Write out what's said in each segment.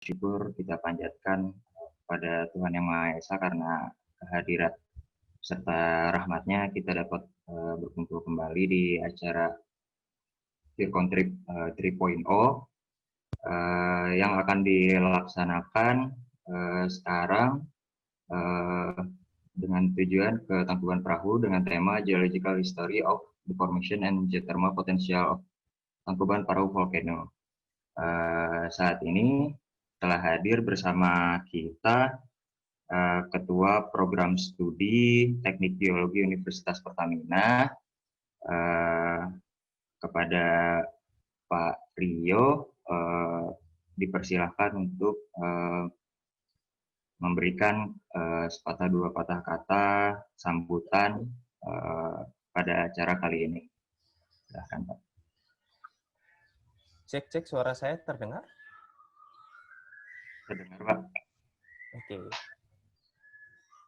syukur kita panjatkan pada Tuhan Yang Maha Esa karena kehadirat serta rahmatnya kita dapat berkumpul kembali di acara Vircon Trip 3.0 yang akan dilaksanakan sekarang dengan tujuan ke Tangkuban Perahu dengan tema Geological History of the Formation and Geothermal Potential of Tangkuban Perahu Volcano. Saat ini telah hadir bersama kita Ketua Program Studi Teknik Geologi Universitas Pertamina, kepada Pak Rio dipersilahkan untuk memberikan sepatah dua patah kata sambutan pada acara kali ini. Silahkan, Pak. Cek, suara saya terdengar? Terdengar, Pak. Oke.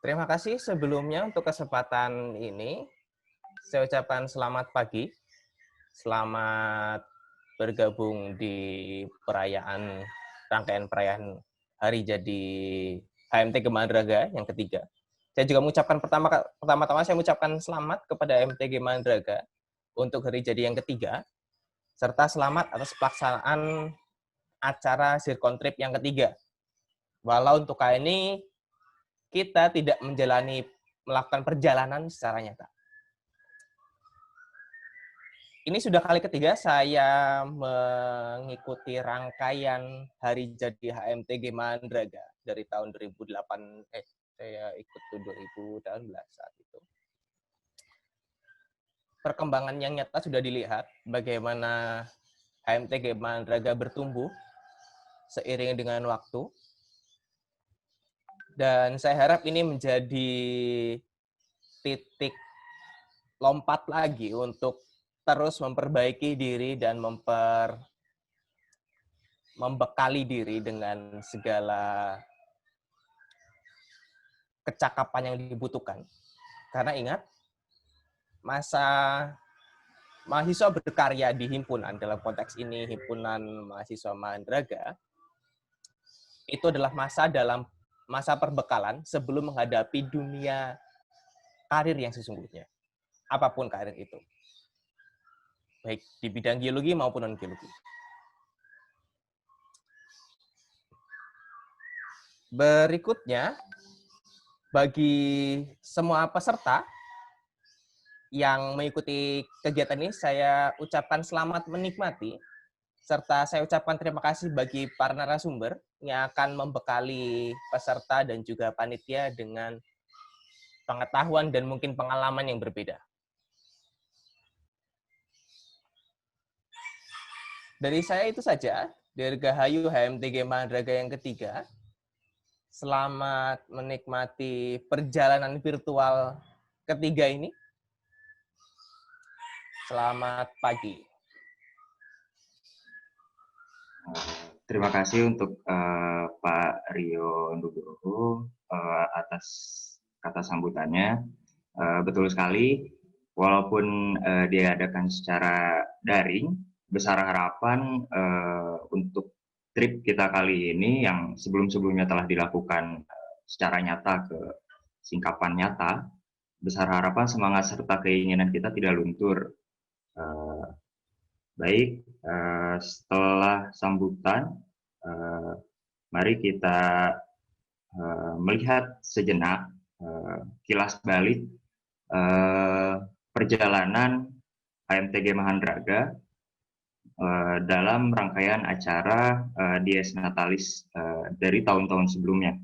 Terima kasih sebelumnya untuk kesempatan ini. Saya ucapkan selamat pagi. Selamat bergabung di rangkaian perayaan Hari Jadi HMT Gemandraga yang ketiga. Saya juga mengucapkan pertama-tama saya mengucapkan selamat kepada HMT Gemandraga untuk Hari Jadi yang ketiga, serta selamat atas pelaksanaan acara Vircon Trip yang ketiga. Walau untuk kali ini kita tidak melakukan perjalanan secara nyata. Ini sudah kali ketiga saya mengikuti rangkaian Hari Jadi HMT Gemandraga dari tahun 2008. Saya ikut 2018 saat itu. Perkembangan yang nyata sudah dilihat bagaimana HMT Gemandraga bertumbuh seiring dengan waktu. Dan saya harap ini menjadi titik lompat lagi untuk terus memperbaiki diri dan membekali diri dengan segala kecakapan yang dibutuhkan. Karena ingat, masa mahasiswa berkarya di himpunan, dalam konteks ini himpunan mahasiswa Mahandraga, itu adalah masa perbekalan sebelum menghadapi dunia karir yang sesungguhnya. Apapun karir itu. Baik di bidang geologi maupun non-geologi. Berikutnya, bagi semua peserta yang mengikuti kegiatan ini, saya ucapkan selamat menikmati, serta saya ucapkan terima kasih bagi para narasumber yang akan membekali peserta dan juga panitia dengan pengetahuan dan mungkin pengalaman yang berbeda. Dari saya itu saja, Dirgahayu HMT Gemandraga yang ketiga. Selamat menikmati perjalanan virtual ketiga ini. Selamat pagi. Terima kasih untuk Pak Rio Nugroho atas kata sambutannya. Betul sekali, walaupun diadakan secara daring, besar harapan untuk trip kita kali ini yang sebelum-sebelumnya telah dilakukan secara nyata ke singkapan nyata, besar harapan, semangat, serta keinginan kita tidak luntur. Baik, setelah sambutan, mari kita melihat sejenak kilas balik perjalanan HMT Gemandraga dalam rangkaian acara Dies Natalis dari tahun-tahun sebelumnya.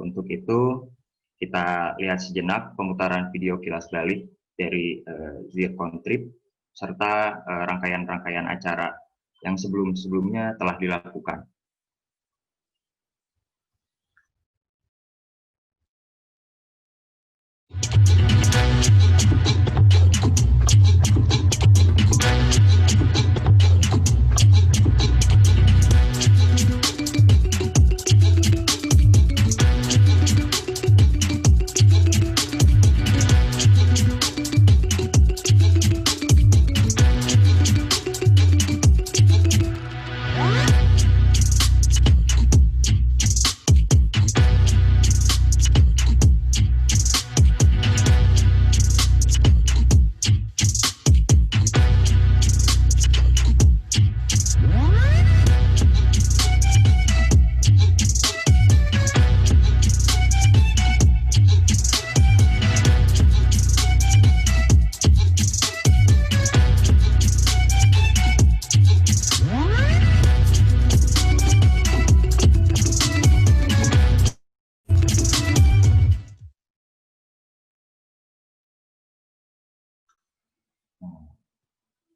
Untuk itu, kita lihat sejenak pemutaran video kilas balik dari Vircon Trip, serta rangkaian-rangkaian acara yang sebelum-sebelumnya telah dilakukan.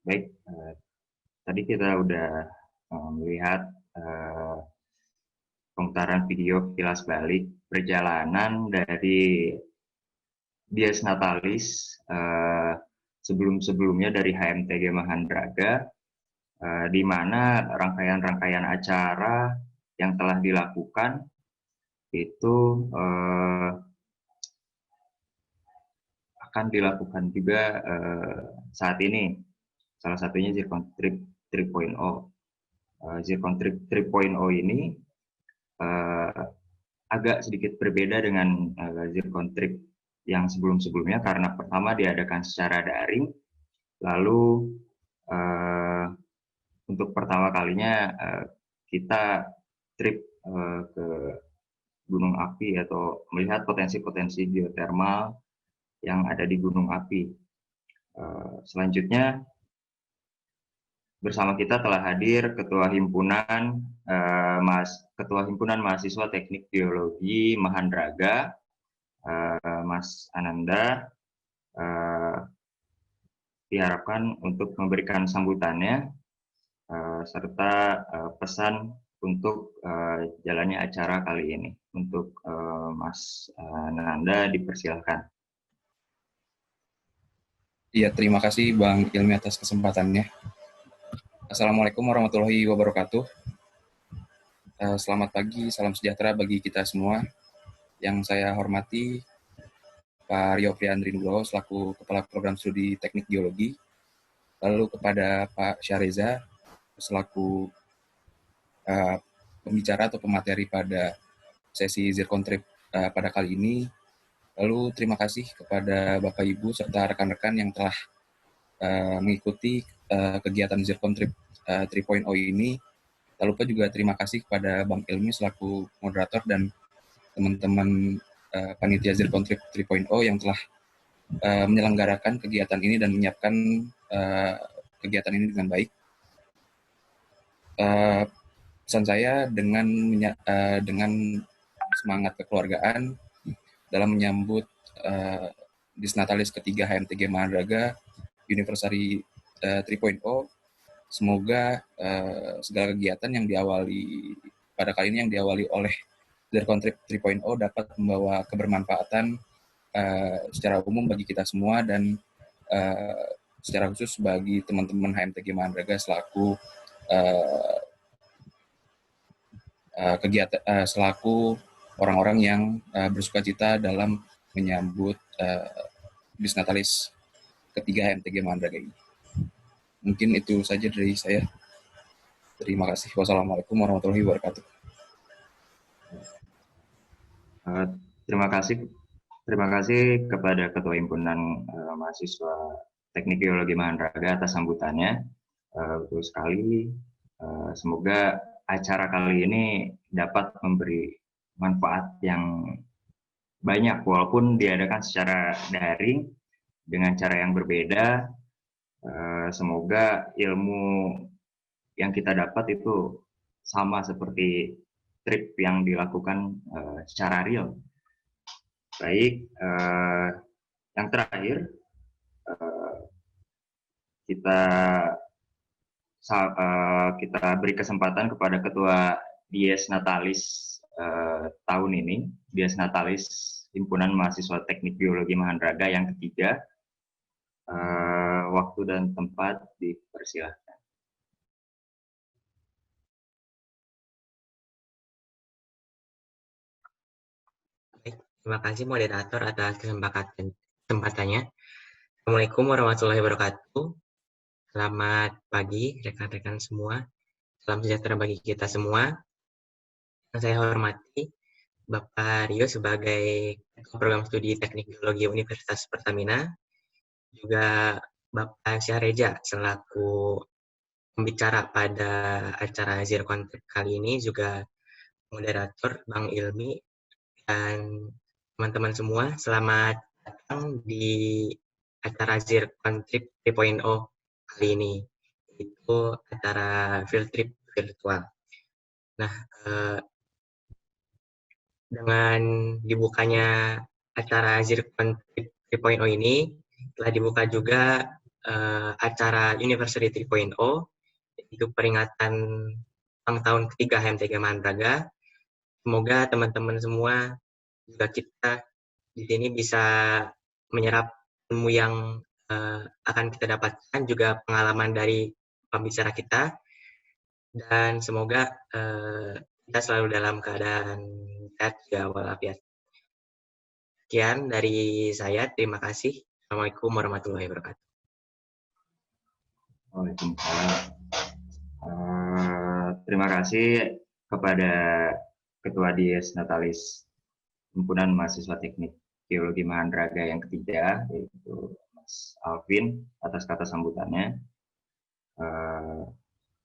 Baik, tadi kita udah melihat pemutaran video kilas balik perjalanan dari Dies Natalis sebelum-sebelumnya dari HMTG Mahandraga, di mana rangkaian-rangkaian acara yang telah dilakukan itu akan dilakukan juga saat ini. Salah satunya Zircon Trip 3.0. Zircon Trip 3.0 ini agak sedikit berbeda dengan Zircon Trip yang sebelum-sebelumnya karena pertama diadakan secara daring, lalu untuk pertama kalinya kita trip ke gunung api atau melihat potensi-potensi geotermal yang ada di gunung api. Selanjutnya bersama kita telah hadir Ketua Himpunan Mahasiswa Teknik Geologi Mahandraga, Mas Ananda. Diharapkan untuk memberikan sambutannya serta pesan untuk jalannya acara kali ini. Untuk Mas Ananda dipersilahkan. Iya, terima kasih Bang Ilmi atas kesempatannya. Assalamualaikum warahmatullahi wabarakatuh. Selamat pagi, salam sejahtera bagi kita semua. Yang saya hormati Pak Rio Priandri Nugroho selaku Kepala Program Studi Teknik Geologi. Lalu kepada Pak Syareza selaku pembicara atau pemateri pada sesi Zircon Trip pada kali ini. Lalu terima kasih kepada Bapak Ibu serta rekan-rekan yang telah mengikuti kegiatan Zircon Trip 3.0 ini. Tak lupa juga terima kasih kepada Bang Ilmi selaku moderator dan teman-teman panitia Zircon Trip 3.0 yang telah menyelenggarakan kegiatan ini dan menyiapkan kegiatan ini dengan baik. Pesan saya dengan semangat kekeluargaan dalam menyambut Dies Natalis ketiga HMTG Mahandraga University 3.0, semoga segala kegiatan yang diawali pada kali ini yang diawali oleh Zircon Trip 3.0 dapat membawa kebermanfaatan secara umum bagi kita semua dan secara khusus bagi teman-teman HMTG Mahandraga selaku kegiatan selaku orang-orang yang bersukacita dalam menyambut Dies Natalis ketiga HMTG Mahandraga ini. Mungkin itu saja dari saya. Terima kasih. Wassalamualaikum warahmatullahi wabarakatuh. Terima kasih kepada Ketua Himpunan Mahasiswa Teknik Geologi Mahandraga atas sambutannya. Betul sekali. Semoga acara kali ini dapat memberi manfaat yang banyak walaupun diadakan secara daring dengan cara yang berbeda. Semoga ilmu yang kita dapat itu sama seperti trip yang dilakukan secara real. Baik, yang terakhir kita beri kesempatan kepada Ketua Dies Natalis tahun ini, Dies Natalis Himpunan Mahasiswa Teknik Geologi Mahandraga yang ketiga. Waktu dan tempat dipersilahkan. Baik, terima kasih moderator atas kesempatannya. Assalamualaikum warahmatullahi wabarakatuh. Selamat pagi rekan-rekan semua. Salam sejahtera bagi kita semua. Yang saya hormati Bapak Rio sebagai Program Studi Teknik Geologi Universitas Pertamina, juga Bapak Syahreja selaku pembicara pada acara Zircon Trip kali ini, juga moderator Bang Ilmi, dan teman-teman semua, selamat datang di acara Zircon Trip 3.0 kali ini, itu acara field trip virtual. Nah, dengan dibukanya acara Zircon Trip 3.0 ini, telah dibuka juga acara University 3.0, itu peringatan ulang tahun ketiga HMTK Mahanpraga. Semoga teman-teman semua, juga kita di sini bisa menyerap ilmu yang akan kita dapatkan, juga pengalaman dari pembicara kita, dan semoga kita selalu dalam keadaan sehat juga walafiat. Sekian dari saya, terima kasih. Assalamualaikum warahmatullahi wabarakatuh. Waalaikumsalam. Terima kasih kepada Ketua Dies Natalis Himpunan Mahasiswa Teknik Geologi Mahandraga yang ketiga, yaitu Mas Alvin, atas kata sambutannya.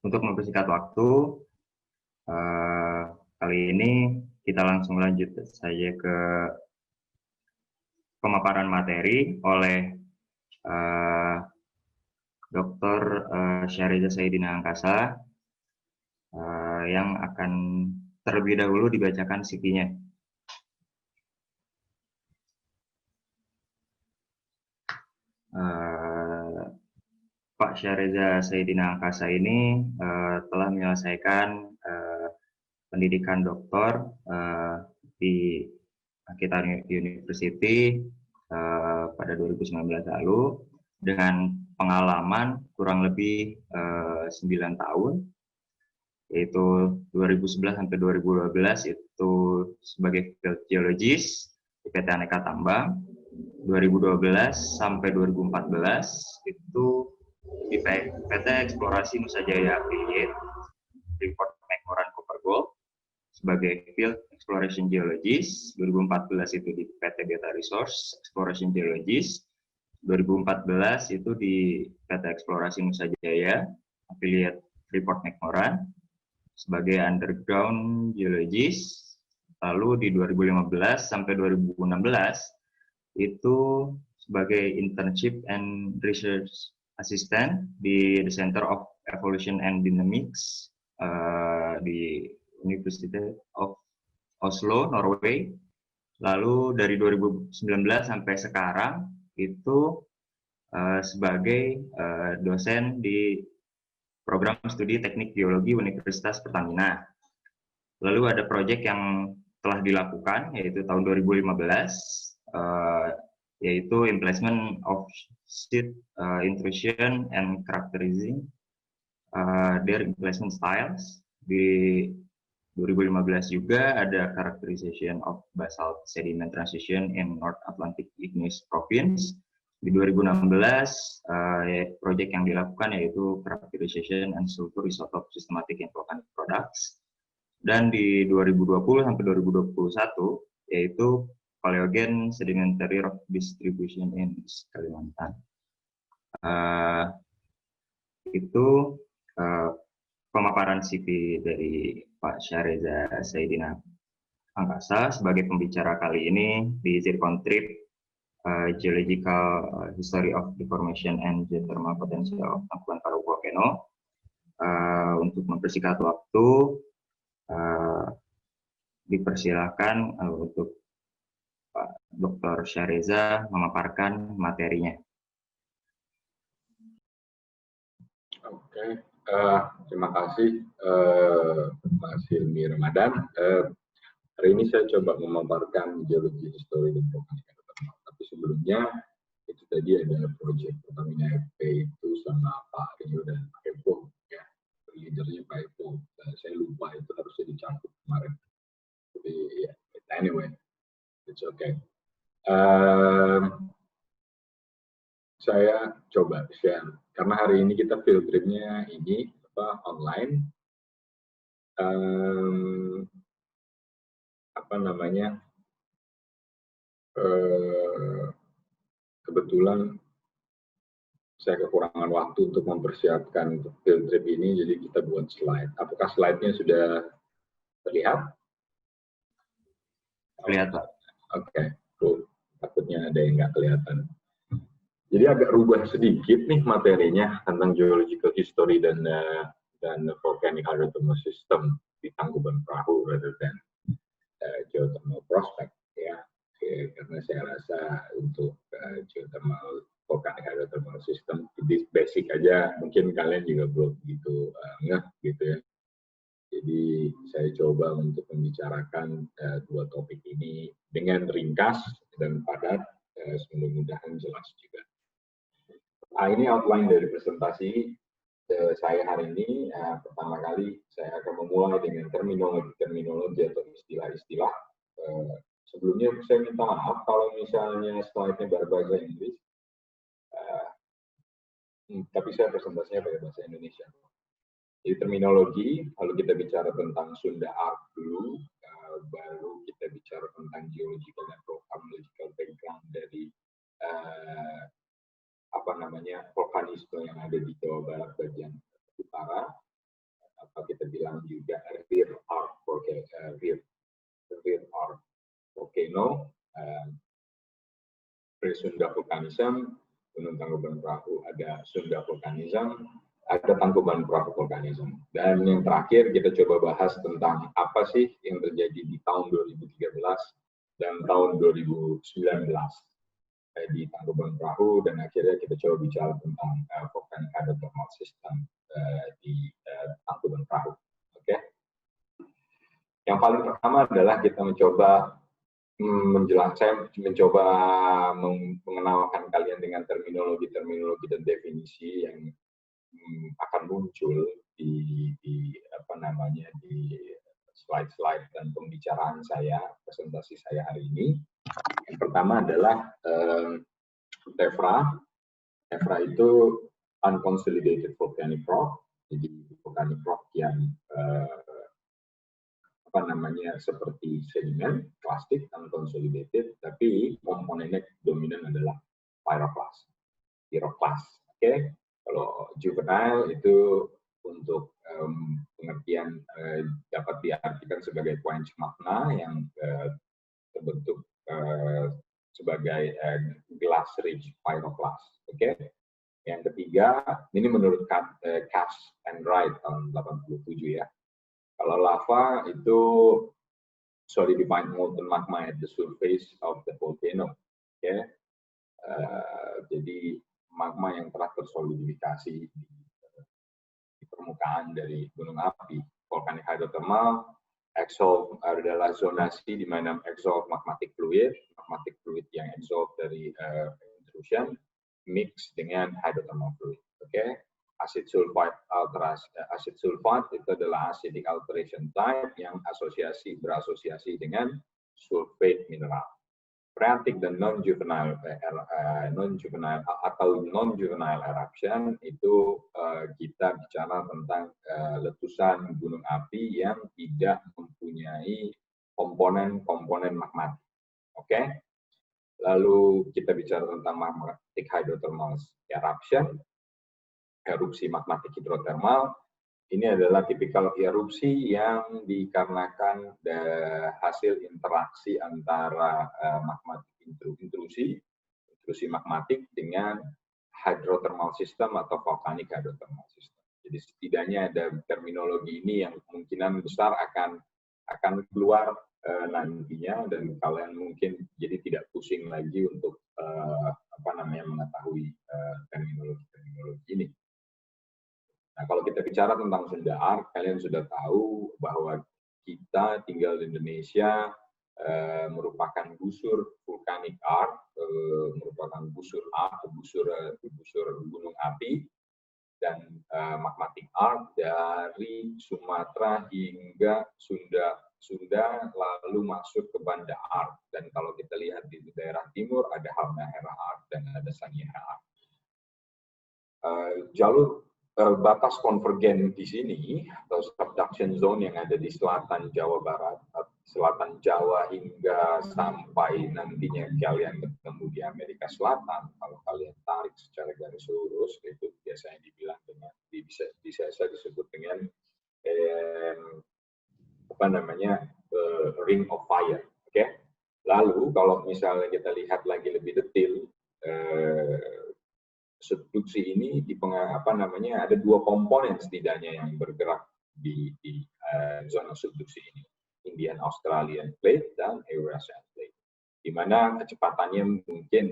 Untuk mempersingkat waktu, kali ini kita langsung lanjut saja ke pemaparan materi oleh Dr. Syahriza Saidina Angkasa, yang akan terlebih dahulu dibacakan CV-nya. Pak Syahriza Saidina Angkasa ini telah menyelesaikan pendidikan doktor di Akita University pada 2019 lalu dengan pengalaman kurang lebih 9 tahun, yaitu 2011 sampai 2012 itu sebagai field geologist di PT Aneka Tambang, 2012 sampai 2014 itu di PT Eksplorasi Nusa Jaya Affiliate, Freeport McMoran Copper Gold sebagai Field Exploration Geologist, 2014 itu di PT Beta Resource Exploration Geologist, 2014 itu di PT Eksplorasi Nusa Jaya Affiliate Freeport McMoran sebagai Underground Geologist, lalu di 2015 sampai 2016 itu sebagai Internship and Research Assistant di The Center of Evolution and Dynamics di University of Oslo, Norway. Lalu dari 2019 sampai sekarang itu sebagai dosen di program studi teknik geologi Universitas Pertamina. Lalu ada proyek yang telah dilakukan, yaitu tahun 2015, yaitu Implementation of Seed Intrusion and Characterizing their Implementation Styles. Di 2015 juga ada Characterization of Basalt Sediment Transition in North Atlantic Igneous Province. Di 2016, proyek yang dilakukan yaitu Characterization and Sulfur Isotope Systematic and Volcanic Products. Dan di 2020 sampai 2021, yaitu Paleogen Sedimentary Rock Distribution in Kalimantan. Itu pemaparan CV dari Pak Syahriza Saidina Angkasa sebagai pembicara kali ini di Zircon Trip Geological History of Deformation and Geothermal Potential of Tangkuban Parahu Volcano. Untuk mempersingkat waktu, dipersilakan untuk Pak Dr. Syahriza memaparkan materinya. Oke, terima kasih Mas Hilmi Ramadan. Hari ini saya coba memaparkan geologi, histori, dan volkanik. Tapi sebelumnya itu tadi ada proyek Pertamina FP itu sama Pak Rio dan Pak Epo, ya, leadernya Pak Epo. Saya lupa itu harusnya dicampur kemarin. Tapi ya, anyway, it's okay. Saya coba share karena hari ini kita field tripnya ini online. Kebetulan saya kekurangan waktu untuk mempersiapkan field trip ini, jadi kita buat slide. Apakah slide-nya sudah terlihat? Terlihat, Pak. Oke, cool. Takutnya ada yang nggak kelihatan. Jadi agak rubah sedikit nih materinya tentang geological history dan volcanic hydrothermal system di Tangkuban Perahu rather than geothermal prospect, ya. Karena saya rasa untuk geothermal volcanic hydrothermal system. Jadi basic aja, mungkin kalian juga belum begitu ngeh gitu ya. Jadi saya coba untuk membicarakan dua topik ini dengan ringkas dan padat, mudah-mudahan jelas juga. Ini outline dari presentasi saya hari ini. Pertama kali saya akan memulai dengan terminologi atau istilah-istilah. Sebelumnya saya minta maaf kalau misalnya slide-nya berbahasa Inggris, tapi saya presentasinya pakai bahasa Indonesia. Jadi terminologi, lalu kita bicara tentang Sunda Art dulu, baru kita bicara tentang geological dan volcanological background dari vulkanisme yang ada di Jawa Barat bagian utara, atau kita bilang juga rear arc volcano, pre-Sunda volcanism, Gunung Tangkuban Perahu ada Sunda volcanism, ada Tangkuban Perahu volcanism. Dan yang terakhir kita coba bahas tentang apa sih yang terjadi di tahun 2013 dan tahun 2019 di Tangkuban Perahu, dan akhirnya kita coba bicara tentang volcanic hydrothermal system di Tangkuban Perahu. Oke. Yang paling pertama adalah kita mencoba mengenalkan kalian dengan terminologi dan definisi yang akan muncul di slide-slide dan pembicaraan saya, presentasi saya hari ini. Yang pertama adalah TEVRA. TEVRA itu unconsolidated volcanic rock, jadi volcanic rock yang seperti sedimen, plastik, unconsolidated, tapi komponennya dominan adalah pyroclast. Oke. Kalau juvenile itu untuk pengertian dapat diartikan sebagai quench magma yang terbentuk sebagai glass ridge pyroclast. Oke. Yang ketiga, ini menurut Cash and Wright tahun 87 ya. Kalau lava itu solidified molten magma at the surface of the volcano. Oke. Jadi magma yang telah tersolidifikasi di permukaan dari gunung api. Volcanic hydrothermal, exhaust adalah zonasi di mana exhaust magmatic fluid yang exhaust dari intrusion mix dengan hydrothermal fluid. Oke. Acid sulfide itu adalah acidic alteration type yang berasosiasi dengan sulfate mineral. Phreatic dan non-juvenile eruption itu kita bicara tentang letusan gunung api yang tidak mempunyai komponen magmatik. Oke. Lalu kita bicara tentang magmatic hydrothermal eruption, erupsi magmatik hidrotermal. Ini adalah tipikal erupsi yang dikarenakan hasil interaksi antara magmatik intrusi magmatik dengan hydrothermal system atau volcanic hydrothermal system. Jadi setidaknya ada terminologi ini yang kemungkinan besar akan keluar nantinya, dan kalian mungkin jadi tidak pusing lagi untuk mengetahui terminologi ini. Nah, kalau kita bicara tentang Sunda Art, kalian sudah tahu bahwa kita tinggal di Indonesia, merupakan busur vulkanik art, merupakan busur gunung api, dan magmatic art dari Sumatera hingga Sunda, lalu masuk ke Banda Art. Dan kalau kita lihat di daerah timur, ada Halmahera Art dan ada Sangihe Art. Jalur batas konvergen di sini atau subduction zone yang ada di selatan Jawa Barat, selatan Jawa hingga sampai nantinya kalian ketemu di Amerika Selatan, kalau kalian tarik secara garis lurus, itu biasanya dibilang dengan bisa disebut dengan ring of fire. Oke. Lalu kalau misalnya kita lihat lagi lebih detail, subduksi ini ada dua komponen setidaknya yang bergerak di zona subduksi ini, Indian Australian Plate dan Eurasian Plate, di mana kecepatannya mungkin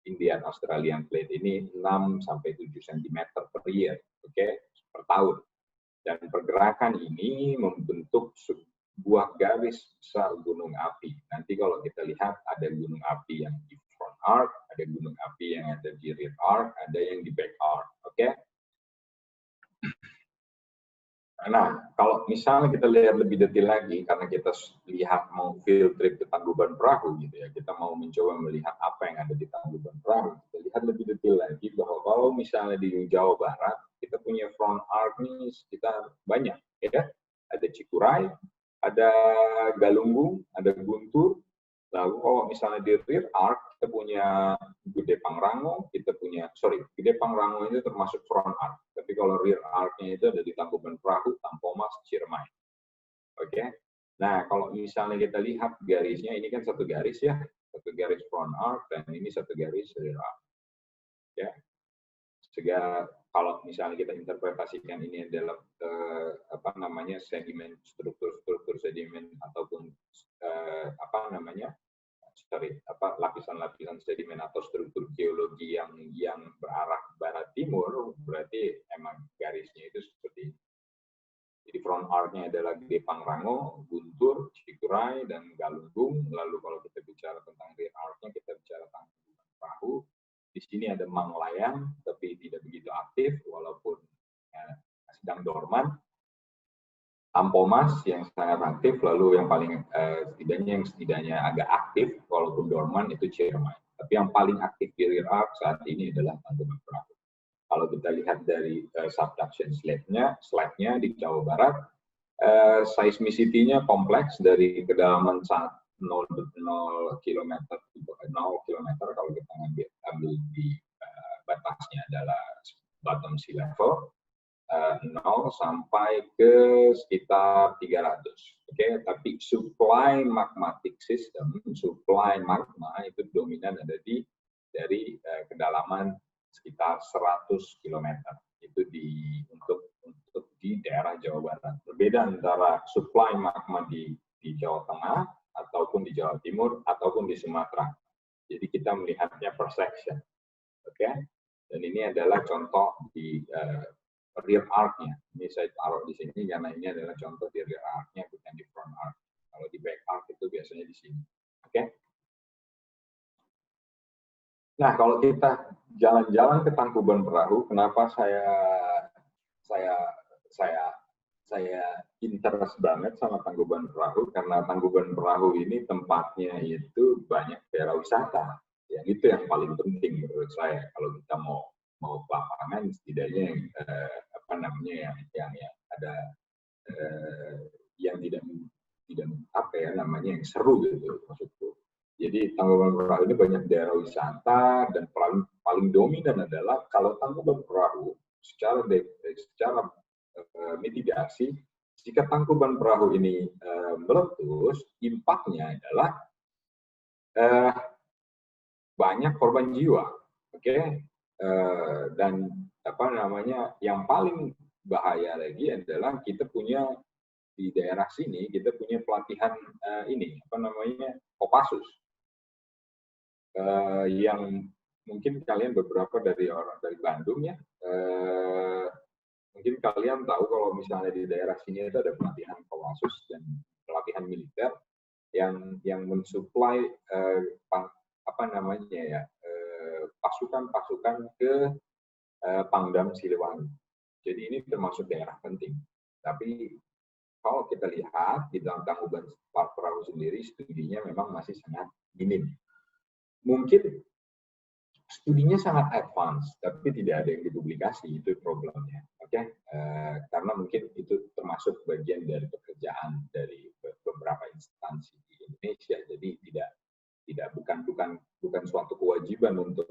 Indian Australian Plate ini 6 sampai 7 cm per year, oke, per tahun. Dan pergerakan ini membentuk sebuah garis besar gunung api. Nanti kalau kita lihat ada gunung api yang di front arc, ada gunung api yang ada di rear arc, ada yang di back arc, oke? Nah, kalau misalnya kita lihat lebih detail lagi, karena kita lihat mau field trip ke Tangkuban Perahu gitu ya, kita mau mencoba melihat apa yang ada di Tangkuban Perahu. Kita lihat lebih detail lagi bahwa kalau misalnya di Jawa Barat, kita punya front arc ini sekitar banyak, ya. Ada Cikuray, ada Galunggung, ada Guntur. Lalu kalau misalnya di rear arc, kita punya Gede Pangrango, Gede Pangrango itu termasuk front arc. Tapi kalau rear arc-nya itu ada di Tangkuban Perahu, Tampomas, Ciremai. Oke. Nah, kalau misalnya kita lihat garisnya, ini kan satu garis ya, satu garis front arc, dan ini satu garis rear arc. Ya. Sehingga kalau misalnya kita interpretasikan ini adalah sedimen, struktur sedimen ataupun lapisan-lapisan sedimen atau struktur geologi yang berarah barat timur, berarti emang garisnya itu seperti ini. Jadi front arc-nya adalah Gede Pangrango, Guntur, Cikuray, dan Galunggung. Lalu kalau kita bicara tentang rear arc-nya, kita bicara tentang Perahu. Di sini ada Manglayang, tapi tidak begitu aktif, walaupun sedang dorman. Tampomas yang sangat aktif, lalu yang paling setidaknya agak aktif, walaupun dorman, itu Ciremai. Tapi yang paling aktif di rear arc saat ini adalah Tangkuban Perahu. Kalau kita lihat dari subduction slide-nya di Jawa Barat, seismicity-nya kompleks dari kedalaman 0 km kalau kita ambil di batasnya adalah bottom sea level. 0 sampai ke sekitar 300. Oke, tapi supply magmatic system, supply magma itu dominan ada dari kedalaman sekitar 100 km. Itu untuk di daerah Jawa Barat. Berbeda antara supply magma di Jawa Tengah ataupun di Jawa Timur ataupun di Sumatera. Jadi kita melihatnya per section. Oke. Dan ini adalah contoh di rear arc-nya. Ini saya taruh di sini karena ini adalah contoh di rear arc-nya, bukan di front arc. Kalau di back arc itu biasanya di sini. Oke? Nah, kalau kita jalan-jalan ke Tangkuban Perahu, kenapa saya interest banget sama Tangkuban Perahu? Karena Tangkuban Perahu ini tempatnya itu banyak daerah wisata. Yang itu yang paling penting menurut saya. Kalau kita mau lapangan, setidaknya yang ada yang tidak yang seru gitu maksudku. Jadi Tangkuban Perahu ini banyak daerah wisata, dan paling dominan adalah kalau Tangkuban Perahu secara mitigasi, jika Tangkuban Perahu ini meletus, impaknya adalah banyak korban jiwa. Oke? Dan yang paling bahaya lagi adalah kita punya di daerah sini kita punya pelatihan Kopassus, yang mungkin kalian beberapa dari Bandung ya, mungkin kalian tahu kalau misalnya di daerah sini itu ada pelatihan Kopassus dan pelatihan militer yang mensuplai pasukan ke Pangdam Siliwangi. Jadi ini termasuk daerah penting. Tapi kalau kita lihat di dalam Tangkuban Perahu sendiri, studinya memang masih sangat minim. Mungkin studinya sangat advance, tapi tidak ada yang dipublikasi, itu problemnya. Oke? Karena mungkin itu termasuk bagian dari pekerjaan dari beberapa instansi di Indonesia. Jadi bukan suatu kewajiban untuk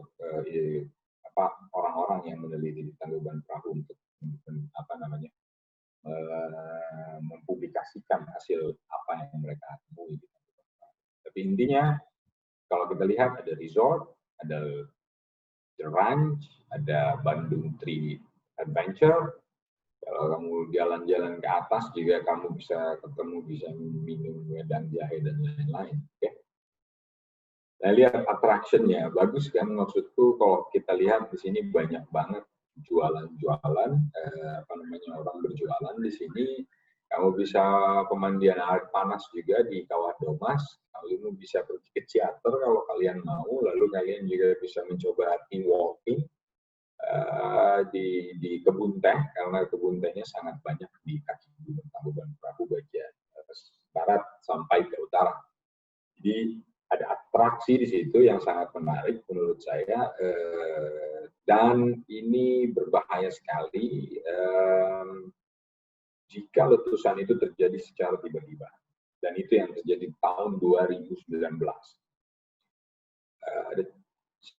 orang-orang yang meneliti di Tangkuban Perahu untuk mempublikasikan hasil apa yang mereka temui. Tapi intinya kalau kita lihat ada resort, ada The Ranch, ada Bandung Tree Adventure. Kalau kamu jalan-jalan ke atas juga kamu bisa minum wedang jahe dan lain-lain. Okay? Nah, lihat attraction-nya, bagus kan? Maksudku kalau kita lihat di sini banyak banget jualan-jualan, orang berjualan di sini. Kamu bisa pemandian air panas juga di Kawah Domas. Kamu bisa pergi ke teater kalau kalian mau. Lalu kalian juga bisa mencoba walking di kebun teh, karena kebun tehnya sangat banyak di kaki Gunung Tangkuban Perahu bagian barat sampai ke utara. Jadi ada atraksi di situ yang sangat menarik menurut saya, dan ini berbahaya sekali jika letusan itu terjadi secara tiba-tiba, dan itu yang terjadi tahun 2019. Ada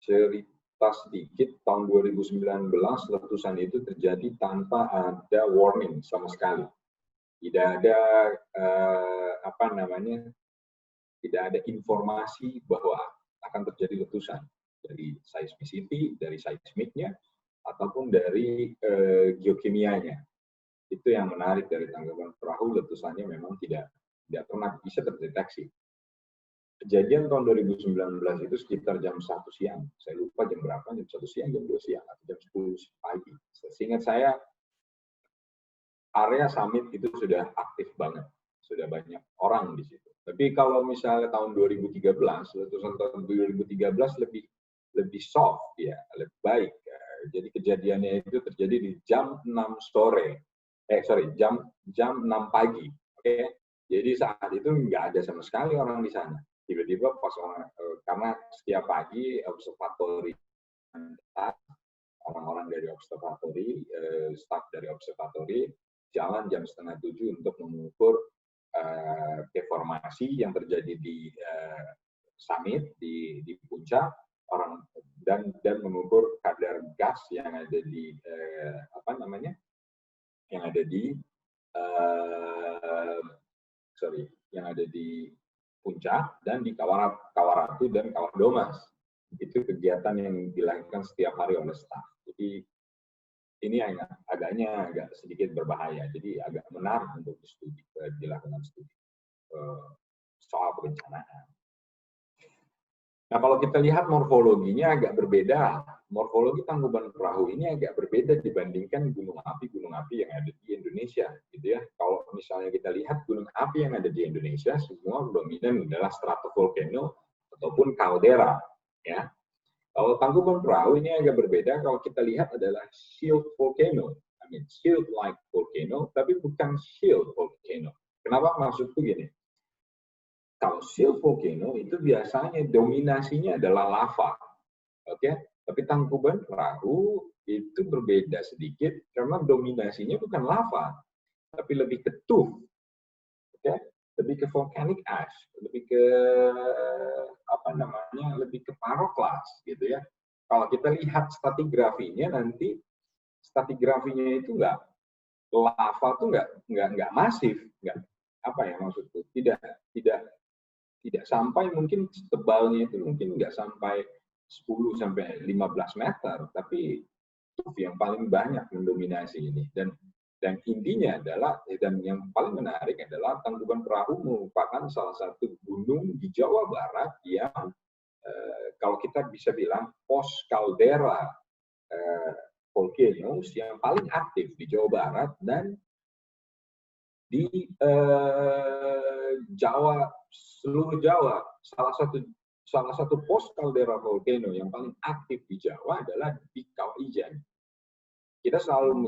cerita sedikit, tahun 2019 letusan itu terjadi tanpa ada warning sama sekali. Tidak ada tidak ada informasi bahwa akan terjadi letusan dari seismicity, dari seismiknya, ataupun dari geokimianya. Itu yang menarik dari Tangkuban Perahu, letusannya memang tidak pernah bisa terdeteksi. Kejadian tahun 2019 itu sekitar jam 1 siang. Saya lupa jam berapa, jam 1 siang, jam 2 siang, atau jam 10 pagi. Seingat saya, area summit itu sudah aktif banget. Sudah banyak orang di situ. Tapi kalau misalnya tahun 2013, letusan tahun 2013 lebih soft, ya, lebih baik. Jadi kejadiannya itu terjadi di jam 6 sore. Jam 6 pagi. Oke. Jadi saat itu nggak ada sama sekali orang di sana. Tiba-tiba pas karena setiap pagi observatori, orang-orang dari observatori, staf dari observatori jalan jam 6:30 untuk mengukur deformasi yang terjadi di summit, di puncak, dan mengukur kadar gas yang ada di yang ada di puncak dan di Kawaratu dan Kawah Domas. Itu kegiatan yang dilakukan setiap hari oleh staf. Jadi ini agak sedikit berbahaya. Jadi agak menarik untuk dilakukan studi soal perencanaan. Nah, kalau kita lihat morfologinya agak berbeda. Morfologi Tangkuban Perahu ini agak berbeda dibandingkan gunung api yang ada di Indonesia, gitu ya. Kalau misalnya kita lihat gunung api yang ada di Indonesia, semua dominan adalah stratovolcano ataupun kaldera, ya. Kalau Tangkuban Perahu ini agak berbeda. Kalau kita lihat adalah shield volcano, shield-like volcano, tapi bukan shield volcano. Kenapa? Maksudku gini. Kalau shield volcano itu biasanya dominasinya adalah lava, oke? Tapi Tangkuban Perahu itu berbeda sedikit karena dominasinya bukan lava, tapi lebih ke tuff, oke? Lebih ke volcanic ash, lebih ke lebih ke pyroclast, gitu ya. Kalau kita lihat stratigrafinya nanti, stratigrafinya itu lava tuh nggak masif, maksudku tidak sampai, mungkin tebalnya itu mungkin nggak sampai 10 sampai 15 meter, tapi yang paling banyak mendominasi ini. Dan intinya adalah, dan yang paling menarik adalah Tangkuban Perahu merupakan salah satu gunung di Jawa Barat yang kalau kita bisa bilang post caldera volcanoes yang paling aktif di Jawa Barat dan di seluruh Jawa. Salah satu post caldera volcano yang paling aktif di Jawa adalah di Kawah Ijen. Kita selalu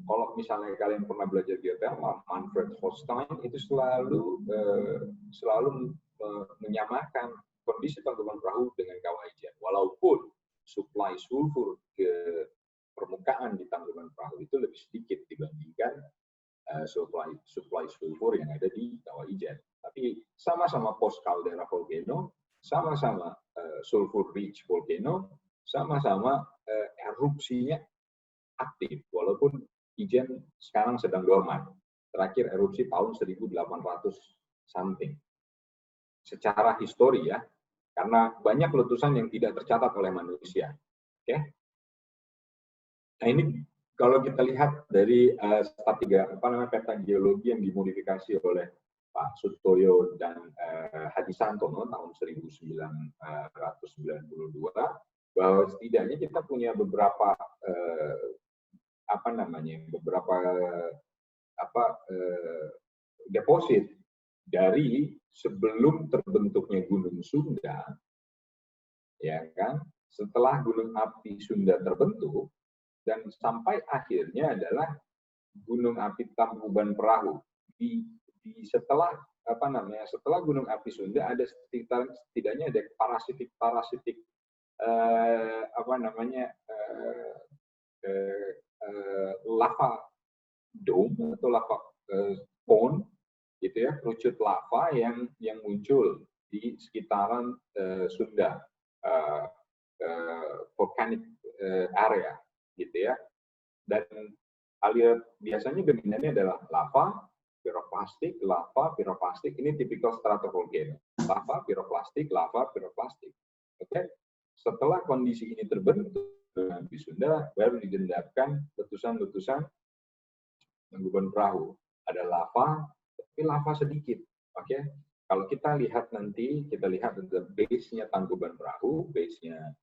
kalau misalnya kalian pernah belajar geothermal, Manfred Hochstein itu selalu menyamakan kondisi Tangkuban Perahu dengan Kawah Ijen. Walaupun suplai sulfur ke permukaan di Tangkuban Perahu itu lebih sedikit dibandingkan supply sulfur yang ada di Kawah Ijen. Tapi sama-sama post caldera volcano, sama-sama sulfur rich volcano, sama-sama erupsinya aktif, walaupun Ijen sekarang sedang dorman. Terakhir erupsi tahun 1800 something. Secara histori ya, karena banyak letusan yang tidak tercatat oleh manusia. Oke? Nah, ini kalau kita lihat dari peta geologi yang dimodifikasi oleh Pak Pak Sutoyo dan Hadisantono tahun 1992, bahwa setidaknya kita punya beberapa deposit dari sebelum terbentuknya Gunung Sunda, ya kan? Setelah Gunung Api Sunda terbentuk dan sampai akhirnya adalah Gunung Api Tangkuban Perahu. Setelah setelah Gunung Api Sunda ada setidaknya ada parasitik lava dome atau lava cone gitu ya, kerucut lava yang muncul di sekitaran Sunda volcanic area gitu ya. Dan aliran biasanya dominannya adalah lava, piroplastik, lava, piroplastik. Ini tipikal stratovolcano. Lava, piroplastik, lava, piroplastik. Oke. Setelah kondisi ini terbentuk di Sunda, baru didendapkan letusan-letusan Tangkuban Perahu. Ada lava, tapi lava sedikit. Oke. Kalau kita lihat nanti, kita lihat ada base-nya Tangkuban Perahu, base-nya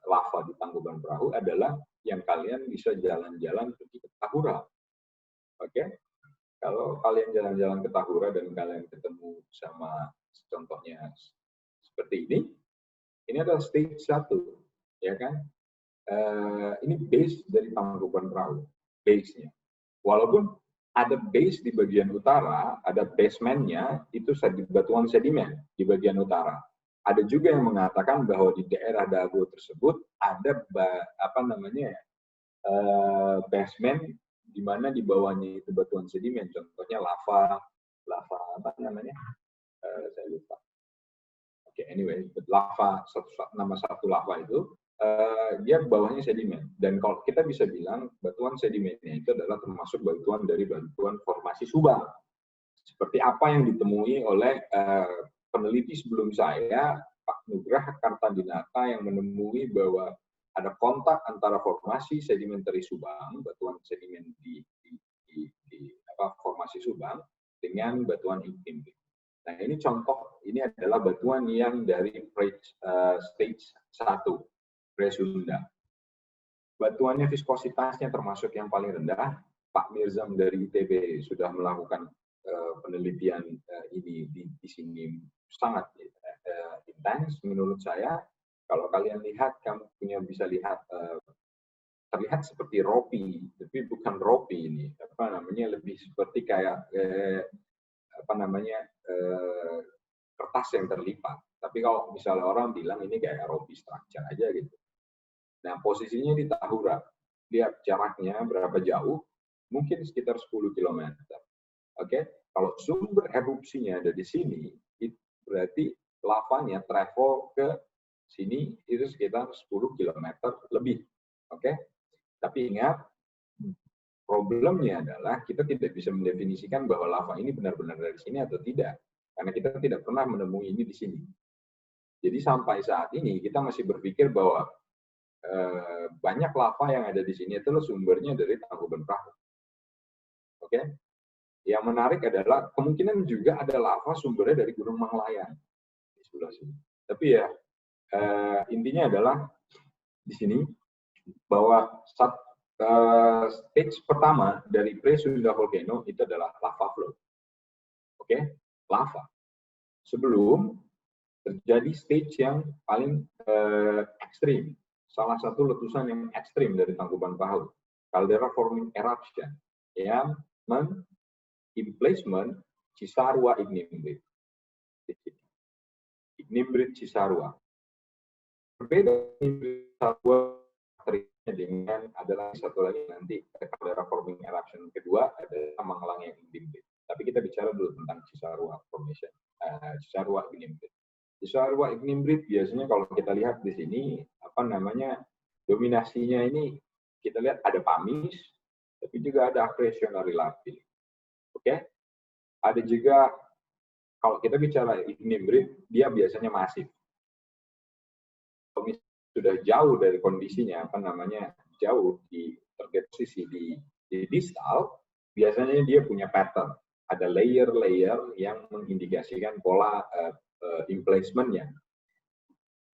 lava di Tangkuban Perahu adalah yang kalian bisa jalan-jalan pergi ke Tahura. Oke? Kalau kalian jalan-jalan ke Tahura dan kalian ketemu sama contohnya seperti ini adalah stage 1, ya kan? Ini base dari Tangkuban Perahu, base-nya. Walaupun ada base di bagian utara, ada basement-nya, itu batuan sedimen di bagian utara. Ada juga yang mengatakan bahwa di daerah Dago tersebut ada basement di mana di bawahnya itu batuan sedimen, contohnya lava saya lupa. Oke, anyway, lava nama satu lava itu dia bawahnya sedimen. Dan kalau kita bisa bilang batuan sedimennya itu adalah termasuk batuan dari batuan formasi Subang. Seperti apa yang ditemui oleh peneliti sebelum saya, Pak Nugrah Kartadinata, yang menemui bahwa ada kontak antara formasi sedimentary Subang, batuan sedimen di formasi Subang, dengan batuan iklim. Nah, ini contoh, ini adalah batuan yang dari stage 1, pre-Sunda. Batuannya viskositasnya termasuk yang paling rendah. Pak Mirzam dari ITB sudah melakukan penelitian ini di sini sangat intens menurut saya. Kalau kalian lihat, kamu bisa lihat terlihat seperti ropi, tapi bukan ropi ini. Lebih seperti kayak kertas yang terlipat. Tapi kalau misalnya orang bilang ini kayak ropi structure aja gitu. Nah, posisinya di Tahura. Lihat jaraknya berapa jauh? Mungkin sekitar 10 km. Oke, kalau sumber erupsinya ada di sini, itu berarti lavanya travel ke sini itu sekitar 10 km lebih. Oke, tapi ingat, problemnya adalah kita tidak bisa mendefinisikan bahwa lava ini benar-benar dari sini atau tidak, karena kita tidak pernah menemui ini di sini. Jadi sampai saat ini kita masih berpikir bahwa banyak lava yang ada di sini itu sumbernya dari Tangkuban Perahu. Oke, yang menarik adalah kemungkinan juga ada lava sumbernya dari Gunung Manglayang di sebelah sini. Tapi ya intinya adalah di sini bahwa stage pertama dari pre-Sunda volcano itu adalah lava flow. Oke, lava. Sebelum terjadi stage yang paling ekstrim, salah satu letusan yang ekstrim dari Tangkuban Perahu, caldera forming eruption, yang emplacement Cisarua Ignimbrite. Ignimbrite Cisarua. Berbeda Cisarua dengan adalah satu lagi nanti caldera forming eruption kedua adalah Manglang yang Ignimbrite. Tapi kita bicara dulu tentang Cisarua formation, Cisarua Ignimbrite. Cisarua Ignimbrite biasanya kalau kita lihat di sini dominasinya ini kita lihat ada Pamis, tapi juga ada accretionary lapilli. Oke, ada juga kalau kita bicara Ignimbrite dia biasanya masif. Kalau sudah jauh dari kondisinya jauh di terdeposisi di distal, biasanya dia punya pattern. ada layer-layer yang mengindikasikan pola emplacement-nya.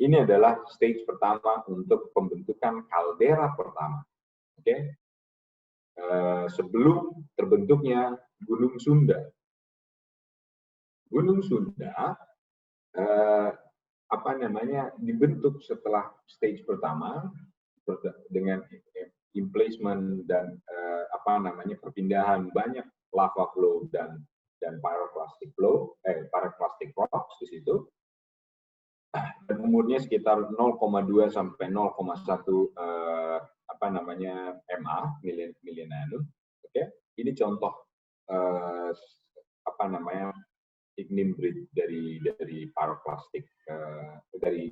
Ini adalah stage pertama untuk pembentukan kaldera pertama. Oke, sebelum terbentuknya Gunung Sunda. Gunung Sunda dibentuk setelah stage pertama dengan emplacement dan perpindahan banyak lava flow dan pyroclastic rocks di situ. Dan umurnya sekitar 0,2 sampai 0,1 millennium. Oke, ini contoh igneous breed dari pyroclastic dari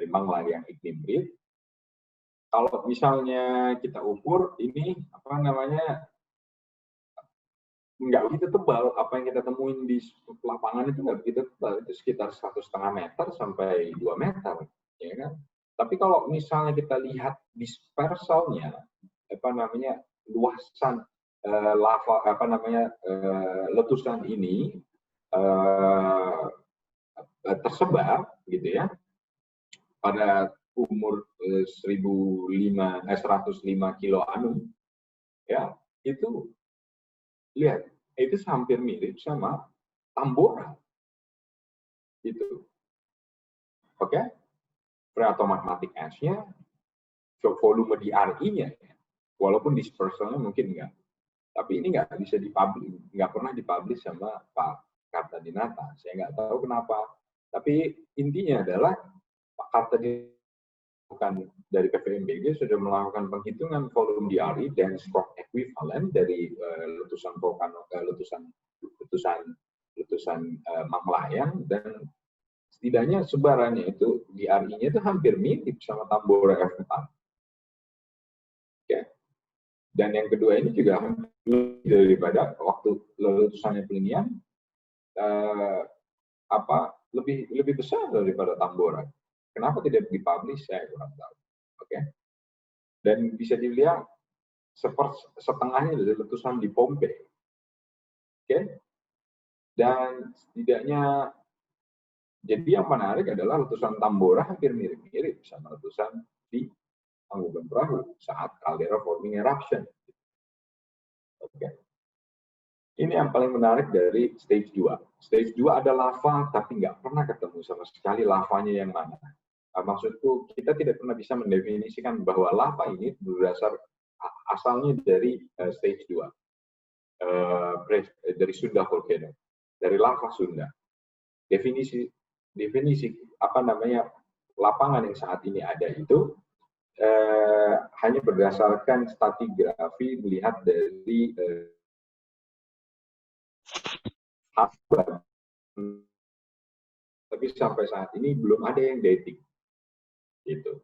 mangla yang igneous breed. Kalau misalnya kita ukur ini nggak begitu tebal, apa yang kita temuin di lapangan itu nggak begitu tebal, itu sekitar 1,5 meter sampai 2 meter, ya kan? Tapi kalau misalnya kita lihat dispersalnya, luasan lava, letusan ini tersebar, gitu ya, pada umur 105 kilo anu, ya, itu lihat, itu hampir mirip sama Tambora. Itu. Oke? Phreatomagmatic ash-nya, volume di RI-nya, walaupun dispersalnya mungkin enggak. Tapi ini nggak bisa dipublish, nggak pernah dipublish sama Pak Kartadinata. Saya nggak tahu kenapa. Tapi intinya adalah Pak Kartadinata bukan dari PVMBG sudah melakukan penghitungan volume di RI dan stroke equivalent dari letusan Manglayang, dan setidaknya sebarannya itu di RI-nya itu hampir mirip sama Tambora F4. Oke. Dan yang kedua ini juga lebih daripada waktu letusannya Plinian lebih besar daripada Tambora. Kenapa tidak dipublish? Saya kurang tahu. Oke. Dan bisa dilihat setengahnya dari letusan di Pompei. Oke. Dan setidaknya, jadi yang menarik adalah letusan Tambora hampir mirip-mirip sama letusan di Tangkuban Perahu saat caldera forming eruption. Oke. Ini yang paling menarik dari stage 2. Stage 2 ada lava, tapi nggak pernah ketemu sama sekali lavanya yang mana. Maksudku, kita tidak pernah bisa mendefinisikan bahwa lava ini berdasar asalnya dari stage 2. Dari Sunda Volcano. Dari lava Sunda. Definisi lapangan yang saat ini ada itu hanya berdasarkan stratigrafi melihat dari tapi sampai saat ini belum ada yang dating. Gitu.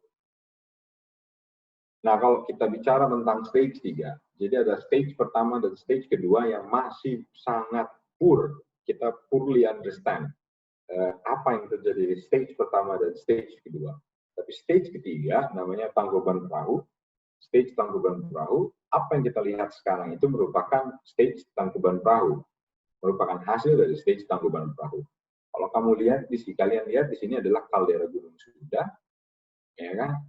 Nah, kalau kita bicara tentang stage 3, jadi ada stage pertama dan stage kedua yang masih sangat poor. Kita poorly understand apa yang terjadi di stage pertama dan stage kedua. Tapi stage ketiga namanya Tangkuban Perahu. Stage Tangkuban Perahu, apa yang kita lihat sekarang itu merupakan stage Tangkuban Perahu. Merupakan hasil dari stage Tangkuban Perahu. Kalau kalian lihat di sini adalah kaldera Gunung Sunda, ya kan?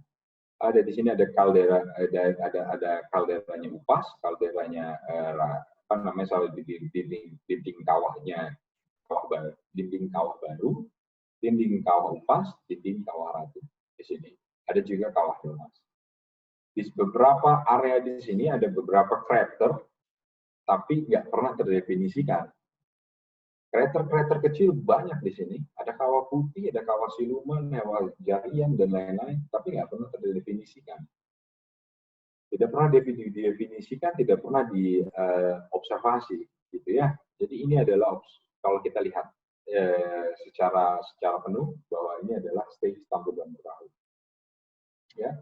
Ada di sini ada kaldera, ada kalderanya Upas, kalderanya dinding kawahnya, dinding kawah baru, dinding kawah Upas, dinding kawah Ratu. Di sini ada juga kawah Domas. Di beberapa area di sini ada beberapa krater, tapi nggak pernah terdefinisikan. Krater-krater kecil banyak di sini. Ada kawah putih, ada kawah siluman, kawah jarian, dan lain-lain, tapi nggak pernah terdefinisikan. Tidak pernah didefinisikan, tidak pernah diobservasi, gitu ya. Jadi ini adalah kalau kita lihat secara penuh bahwa ini adalah stage Tangkuban Perahu. Ya.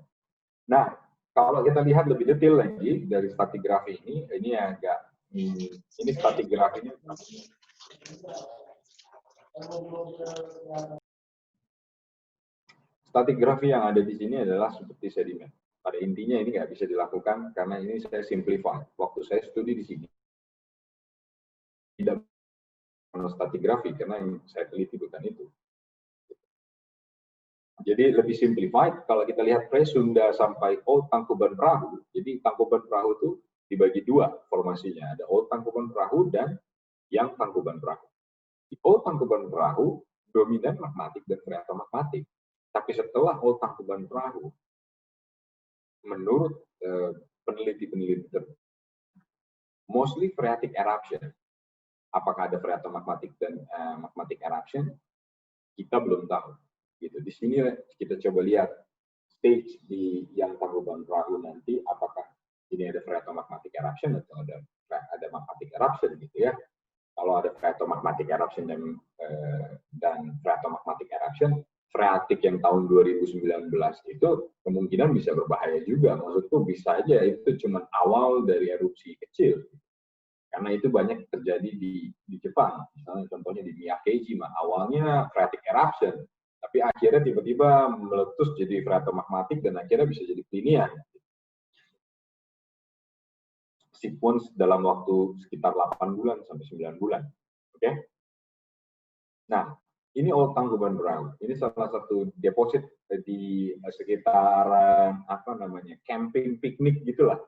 Nah, kalau kita lihat lebih detail lagi dari stratigrafi ini agak ini stratigrafinya. Stratigrafi yang ada di sini adalah seperti sedimen. pada intinya ini nggak bisa dilakukan karena ini saya simplify. Waktu saya studi di sini tidak stratigrafi karena yang saya teliti bukan itu. Jadi lebih simplified kalau kita lihat Presunda sampai Old Tangkuban Perahu. Jadi Tangkuban Perahu itu dibagi dua formasinya. Ada Old Tangkuban Perahu dan yang Tangkuban Perahu. Di Old Tangkuban Perahu dominan magmatik dan freatomagmatik. Tapi setelah Old Tangkuban Perahu, menurut peneliti-peneliti mostly phreatic eruption. Apakah ada freatomagmatic dan magmatic eruption? Kita belum tahu. Gitu. Di sini kita coba lihat stage di yang Tangkuban Perahu nanti, apakah ini ada freatomagmatic eruption atau ada magmatic eruption gitu ya. Kalau ada freatomagmatic eruption dan freatomagmatic eruption, freatik yang tahun 2019 itu kemungkinan bisa berbahaya juga. Maksudku bisa aja itu cuma awal dari erupsi kecil. Karena itu banyak terjadi di Jepang. Misalnya contohnya di Miyakejima, awalnya freatic eruption, tapi akhirnya tiba-tiba meletus jadi freatomagmatic dan akhirnya bisa jadi klinian. Sequence dalam waktu sekitar 8 bulan sampai 9 bulan. Oke? Nah, ini Old Tangkuban Perahu. Ini salah satu deposit di sekitar camping piknik gitulah.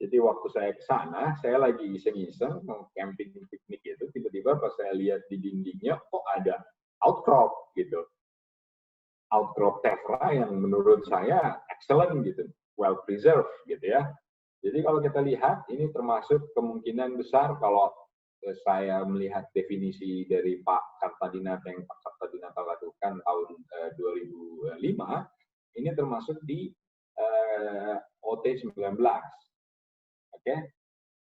Jadi waktu saya ke sana, saya lagi iseng-iseng mau camping piknik itu, tiba-tiba pas saya lihat di dindingnya, kok ada outcrop gitu. Outcrop tephra yang menurut saya excellent gitu, well preserved gitu ya. Jadi kalau kita lihat, ini termasuk kemungkinan besar kalau saya melihat definisi dari Pak Kartadinata yang Pak Kartadinata lakukan tahun 2005, ini termasuk di OT19. Oke,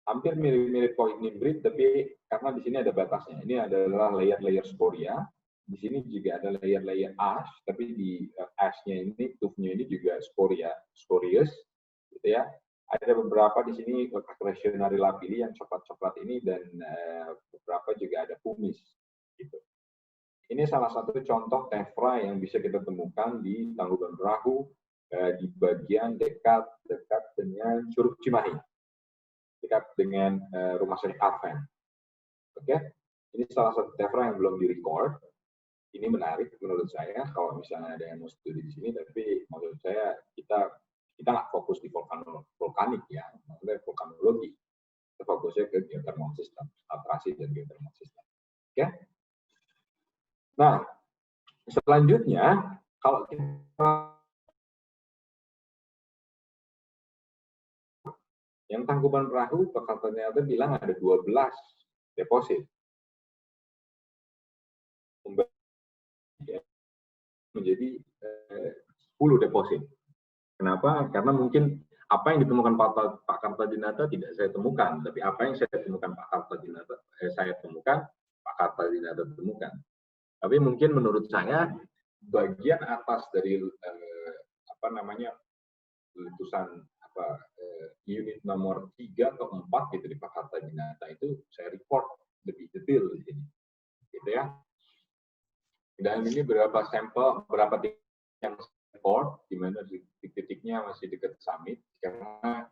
hampir mirip-mirip koinibrid, tapi karena di sini ada batasnya. Ini adalah layer-layer sporia. Di sini juga ada layer-layer ash, tapi di ash-nya ini, tube-nya ini juga sporious, gitu ya. Ada beberapa di sini Accretionary lapilli yang coklat-coklat ini dan beberapa juga ada pumice, gitu. Ini salah satu contoh tephra yang bisa kita temukan di Tangkuban Perahu di bagian dekat dengan Curug Cimahi, dekat dengan rumah sakit Advent. Oke, ini salah satu tephra yang belum direcord. Ini menarik menurut saya kalau misalnya ada yang mau studi di sini, tapi menurut saya kita nggak fokus di vulkanik ya, maksudnya vulkanologi. Kita fokusnya ke geothermal system, atrasi dan geothermal system. Oke. Nah, selanjutnya kalau kita yang Tangkuban Perahu, Pak Kartadinata bilang ada 12 deposit. Menjadi 10 deposit. Kenapa? Karena mungkin apa yang ditemukan Pak Kartadinata tidak saya temukan, tapi apa yang saya temukan Pak Kartadinata temukan. Tapi mungkin menurut saya bagian atas dari letusan unit nomor 3 atau 4 gitu di Pak Kartadinata itu saya report lebih detail di sini, gitu ya. Dan ini berapa sampel, berapa titik yang report, di mana titik-titiknya masih dekat summit. Karena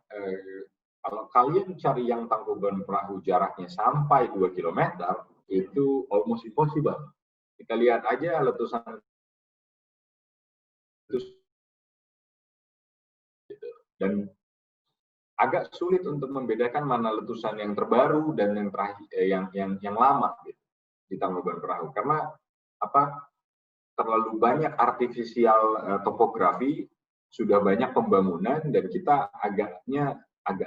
kalau kalian cari yang Tangkuban Perahu jaraknya sampai 2 km, itu almost impossible. Kita lihat aja letusan dan agak sulit untuk membedakan mana letusan yang terbaru dan yang terakhir, yang lama gitu, di Tangkuban Perahu. Karena terlalu banyak artifisial topografi, sudah banyak pembangunan dan kita agak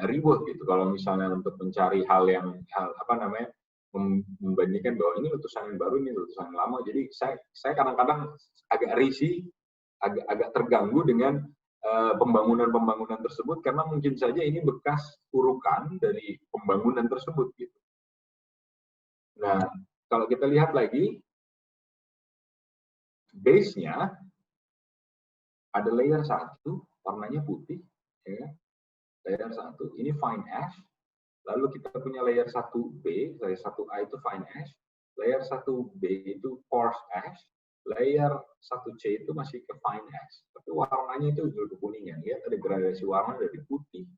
ribet gitu kalau misalnya untuk mencari hal membandingkan bahwa ini letusan yang baru, ini letusan yang lama. Jadi saya kadang-kadang agak risih, agak terganggu dengan pembangunan tersebut karena mungkin saja ini bekas urukan dari pembangunan tersebut gitu. Nah, kalau kita lihat lagi base-nya ada layer 1 warnanya putih, ya. Layer 1 ini fine ash. Lalu kita punya layer 1B, layer 1A itu fine ash, layer 1B itu coarse ash, Layer 1C itu masih ke fine ash, tapi warnanya itu udah kekuningan. Lihat ada gradasi warna dari putih,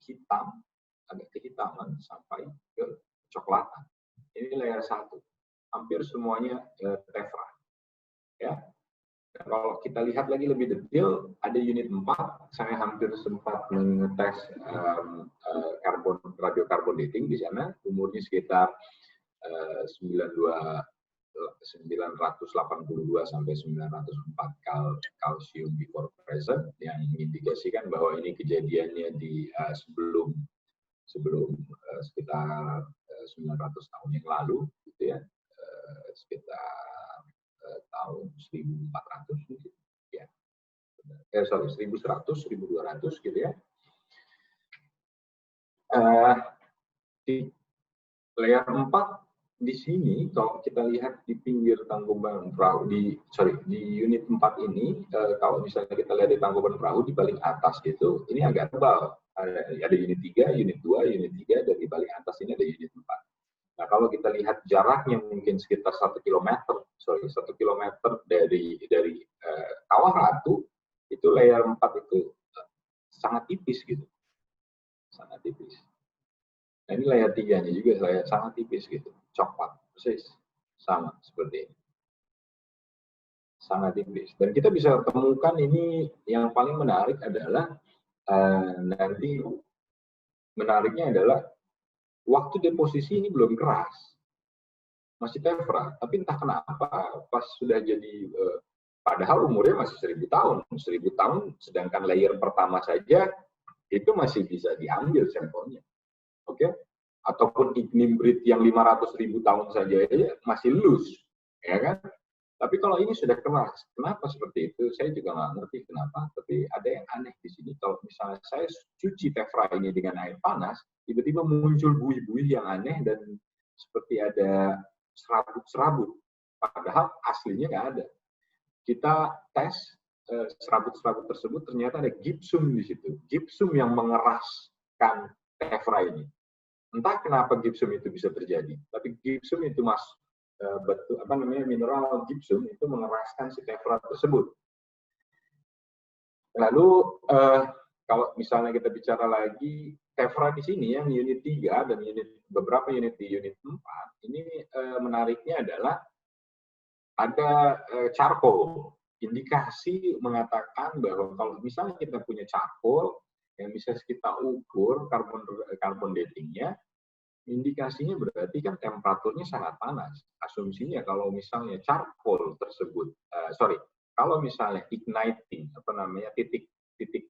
hitam, agak kehitaman sampai ke coklatan. Ini layer 1. Hampir semuanya tephra. Ya. Dan kalau kita lihat lagi lebih detail, ada unit 4. Saya hampir sempat mengetes radiokarbon dating di sana. Umurnya sekitar 982 sampai 904 kalsium before present, yang mengindikasikan bahwa ini kejadiannya di sebelum sekitar 900 tahun yang lalu, gitu ya, sekitar tahun 1400 gitu ya, 1100 1200 gitu ya. Di layer 4 di sini, kalau kita lihat di pinggir Tangkuban Perahu, di unit 4 ini, kalau misalnya kita lihat di Tangkuban Perahu di paling atas itu, ini agak tebal. Ada unit 3, unit 2, unit 3, dan di paling atas ini ada unit 4. Nah, kalau kita lihat jaraknya mungkin sekitar 1 km dari Kawah Ratu, itu layer 4 itu sangat tipis gitu. Sangat tipis. Nah, ini layer 3-nya juga sangat tipis gitu. Coklat, persis. Sama seperti ini. Sangat tipis. Dan kita bisa temukan ini, yang paling menarik adalah, nanti menariknya adalah, waktu deposisi ini belum keras. Masih tephra. Tapi entah kenapa, pas sudah jadi, padahal umurnya masih 1000 tahun. 1000 tahun, sedangkan layer pertama saja, itu masih bisa diambil sampelnya. Oke? Ataupun ignimbrite yang 500.000 tahun saja masih loose, ya kan? Tapi kalau ini sudah keras, kenapa seperti itu? Saya juga nggak ngerti kenapa, tapi ada yang aneh di sini. Kalau misalnya saya cuci tephra ini dengan air panas, tiba-tiba muncul buih-buih yang aneh dan seperti ada serabut-serabut. Padahal aslinya nggak ada. Kita tes serabut-serabut tersebut, ternyata ada gypsum di situ. Gypsum yang mengeraskan tephra ini. Entah kenapa gypsum itu bisa terjadi, tapi gypsum itu mineral gypsum itu mengeraskan si tephra tersebut. Lalu kalau misalnya kita bicara lagi tephra di sini yang unit 3 dan beberapa unit di unit 4, ini menariknya adalah ada charcoal. Indikasi mengatakan bahwa kalau misalnya kita punya charcoal yang bisa kita ukur carbon datingnya, indikasinya berarti kan temperaturnya sangat panas. Asumsinya kalau misalnya charcoal tersebut, kalau misalnya igniting, titik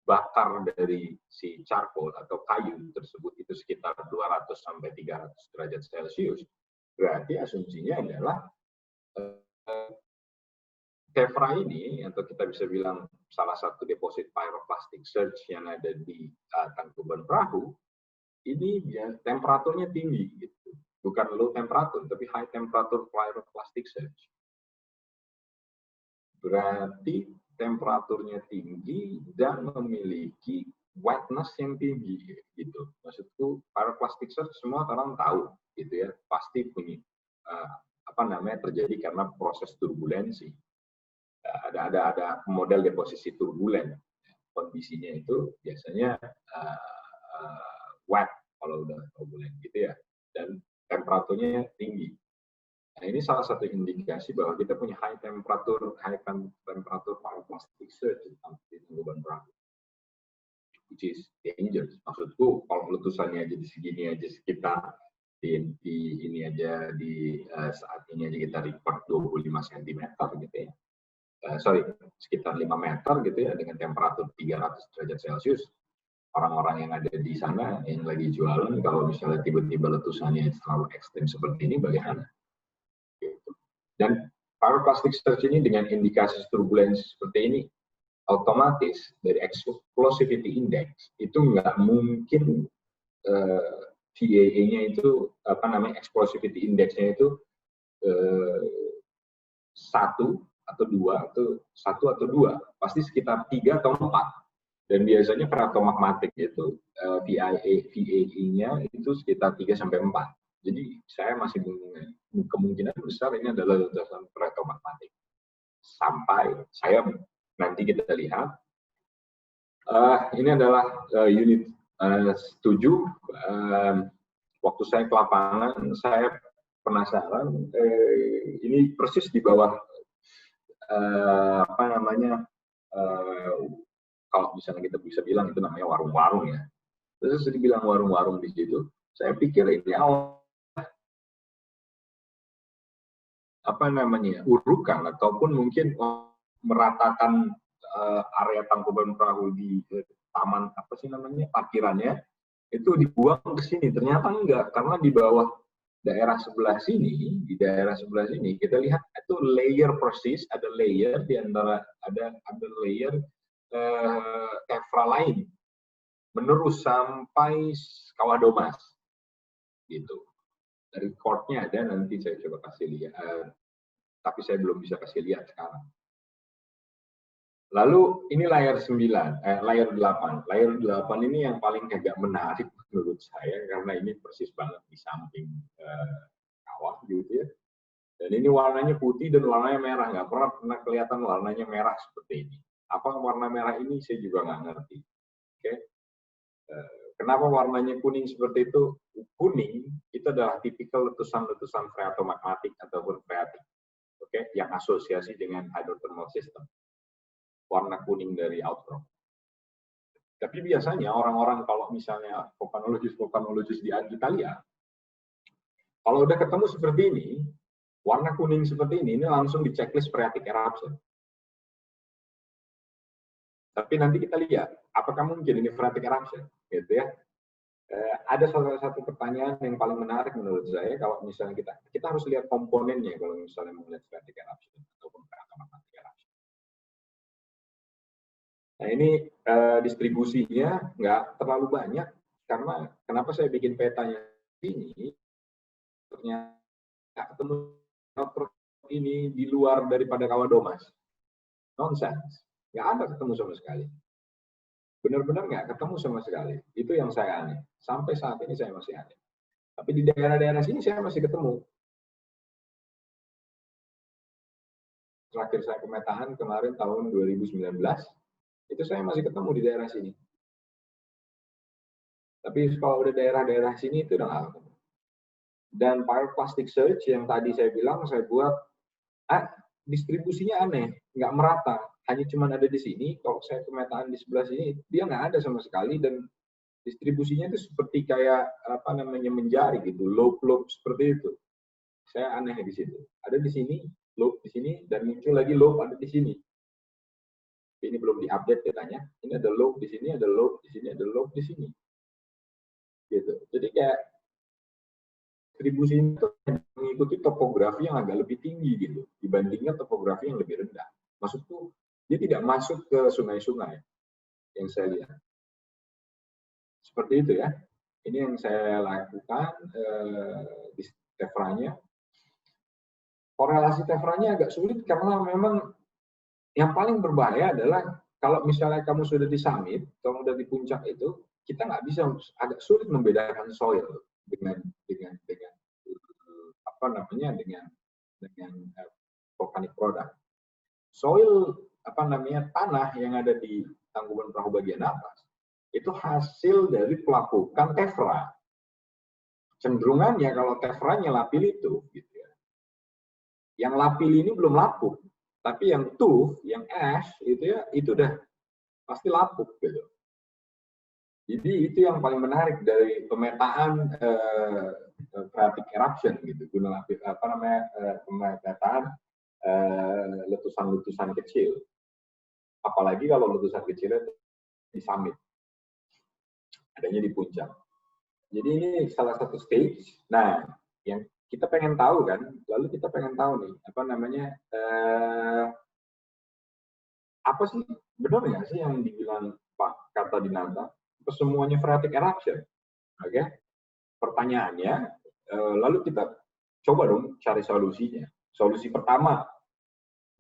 bakar dari si charcoal atau kayu tersebut itu sekitar 200 sampai 300 derajat Celcius, berarti asumsinya adalah tephra ini, atau kita bisa bilang salah satu deposit pyroclastic surge yang ada di Tangkuban Perahu, ini ya, temperaturnya tinggi, gitu. Bukan low temperatur, tapi high temperature pyroclastic surge. Berarti temperaturnya tinggi dan memiliki wetness yang tinggi, gitu. Maksudku, pyroclastic surge semua orang tahu, gitu ya, pasti punya terjadi karena proses turbulensi. Ada model deposisi turbulen. Kondisinya itu biasanya wet kalau udah turbulen gitu ya, dan temperaturnya tinggi. Nah, ini salah satu indikasi bahwa kita punya high temperature pyroclastic surge di Tangkuban Perahu, which is dangerous. Maksudku, kalau letusannya jadi segini aja sekitar di ini aja di saat ini aja kita record 25 cm gitu ya. Sekitar 5 meter gitu ya, dengan temperatur 300 derajat Celcius. Orang-orang yang ada di sana yang lagi jualan, kalau misalnya tiba-tiba letusannya terlalu ekstrim seperti ini, bagaimana? Gitu. Dan pyroclastic surge ini dengan indikasi turbulensi seperti ini, otomatis dari explosivity index itu nggak mungkin TAA-nya itu explosivity index-nya itu 1 atau 2, pasti sekitar 3 atau 4. Dan biasanya peratomagmatik itu VAE-nya itu sekitar 3 sampai 4. Jadi saya masih kemungkinan besar ini adalah letusan elektromagmatik. Sampai saya nanti kita lihat, ini adalah unit 7. Waktu saya ke lapangan, saya penasaran, ini persis di bawah kalau misalnya kita bisa bilang itu namanya warung-warung ya. Terus dibilang warung-warung di situ, saya pikir ini urukan ataupun mungkin meratakan area Tangkuban Perahu di taman parkirannya itu dibuang ke sini. Ternyata enggak, karena di bawah di daerah sebelah sini kita lihat itu layer persis, ada layer di antara ada layer tefra lain menerus sampai Kawah Domas gitu. Dari chord-nya ada, nanti saya coba kasih lihat, tapi saya belum bisa kasih lihat sekarang. Lalu ini layar 8. Layar 8 ini yang paling agak menarik menurut saya, karena ini persis banget di samping kawah gitu ya. Dan ini warnanya putih dan warnanya merah, nggak pernah kelihatan warnanya merah seperti ini. Apa warna merah ini saya juga nggak ngerti. Oke. Kenapa warnanya kuning seperti itu? Kuning itu adalah tipikal letusan-letusan freatomagmatik ataupun freatik, oke, yang asosiasi dengan hydrothermal system. Warna kuning dari outcrop. Tapi biasanya orang-orang kalau misalnya vulkanologis di Italia, kalau udah ketemu seperti ini, warna kuning seperti ini langsung di checklist phreatic eruption. Tapi nanti kita lihat, apakah mungkin ini phreatic eruption, gitu ya. Ada salah satu pertanyaan yang paling menarik menurut saya, kalau misalnya kita harus lihat komponennya kalau misalnya melihat phreatic eruption ataupun phreatomagmatic eruption. Nah ini distribusinya nggak terlalu banyak, karena kenapa saya bikin petanya ini, ternyata nggak ketemu ini di luar daripada Kawah Domas. Nonsense. Nggak ada ketemu sama sekali. Benar-benar nggak ketemu sama sekali. Itu yang saya aneh. Sampai saat ini saya masih aneh. Tapi di daerah-daerah sini saya masih ketemu. Terakhir saya pemetaan kemarin tahun 2019, itu saya masih ketemu di daerah sini. Tapi kalau udah daerah-daerah sini itu udah nggak ketemu. Dan pyroclastic surge yang tadi saya bilang, saya buat, distribusinya aneh, nggak merata. Hanya cuma ada di sini, kalau saya pemetaan di sebelah sini, dia nggak ada sama sekali, dan distribusinya itu seperti kayak menjari gitu, lobe seperti itu. Saya aneh di situ. Ada di sini, lobe di sini, dan muncul lagi lobe ada di sini. Ini belum diupdate datanya. Ini ada lobe di sini, ada lobe di sini, ada lobe di sini. Gitu. Jadi kayak distribusi itu mengikuti topografi yang agak lebih tinggi gitu dibandingkan topografi yang lebih rendah. Maksudku, dia tidak masuk ke sungai-sungai yang saya lihat. Seperti itu ya. Ini yang saya lakukan di tefranya. Korelasi tefranya agak sulit karena memang yang paling berbahaya adalah kalau misalnya kamu sudah di summit, kamu sudah di puncak itu, kita nggak bisa, agak sulit membedakan soil dengan volcanic product. Soil tanah yang ada di Tangkuban Perahu bagian atas itu hasil dari pelapukan tefra. Cenderungannya kalau tefranya lapil itu, gitu ya. Yang lapil ini belum lapuk, tapi yang tuff, yang ash itu ya, itu udah pasti lapuk gitu. Jadi itu yang paling menarik dari pemetaan phreatic eruption gitu, guna pemetaan letusan-letusan kecil. Apalagi kalau letusan kecilnya di summit, adanya di puncak. Jadi ini salah satu stage. Nah, yang kita pengen tahu kan, lalu kita pengen tahu nih, apa sih, benar nggak sih yang dibilang Pak Kartadinata? Semuanya phreatic eruption, oke? Pertanyaannya, lalu kita coba dong cari solusinya. Solusi pertama,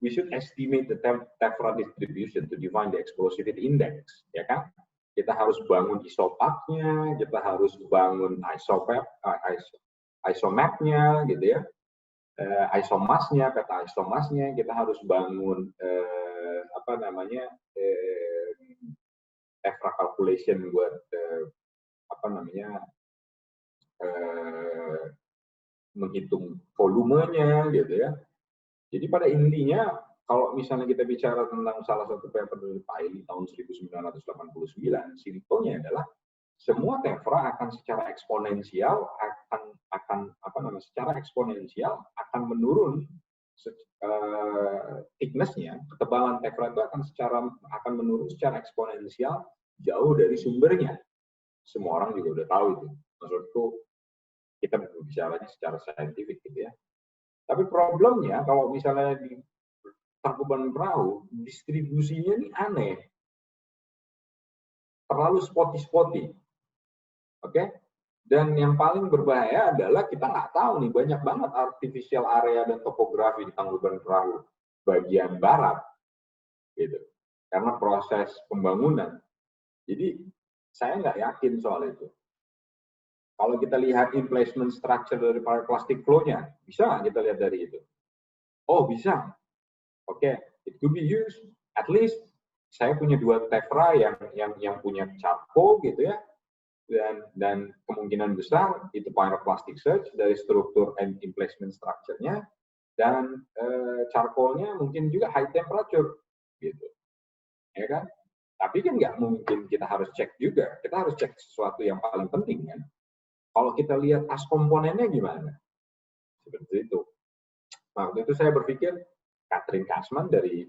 we should estimate the tefra distribution to define the explosivity index, ya kan? Kita harus bangun isopaknya, kita harus bangun isomap-nya gitu ya, isomasnya, peta isomasnya, kita harus bangun apa namanya Evra calculation buat apa namanya menghitung volumenya gitu ya. Jadi pada intinya kalau misalnya kita bicara tentang salah satu paper dari Piley tahun 1989, simpelnya adalah semua tevra akan secara eksponensial secara eksponensial akan menurun thickness-nya, ketebalan tevra itu akan menurun secara eksponensial jauh dari sumbernya. Semua orang juga udah tahu itu. Maksudku kita berbicaranya secara saintifik gitu ya. Tapi problemnya kalau misalnya di Tangkuban Perahu, distribusinya ini aneh. Terlalu spotty-spotty. Oke? Dan yang paling berbahaya adalah kita nggak tahu nih, banyak banget artificial area dan topografi di Tangkuban Perahu bagian barat. Gitu. Karena proses pembangunan. Jadi, saya nggak yakin soal itu. Kalau kita lihat emplacement structure dari pyroclastic flow-nya, bisa nggak kita lihat dari itu? Oh, bisa. Oke, it could be used. At least saya punya 2 tevra yang punya charcoal gitu ya, dan kemungkinan besar itu pyroclastic surge dari struktur and emplacement structure-nya, dan charcoal-nya mungkin juga high temperature gitu, ya kan? Tapi kan nggak mungkin kita harus cek juga. Kita harus cek sesuatu yang paling penting kan. Kalau kita lihat as komponennya gimana? Seperti itu. Nah, waktu itu saya berpikir Catherine Cashman dari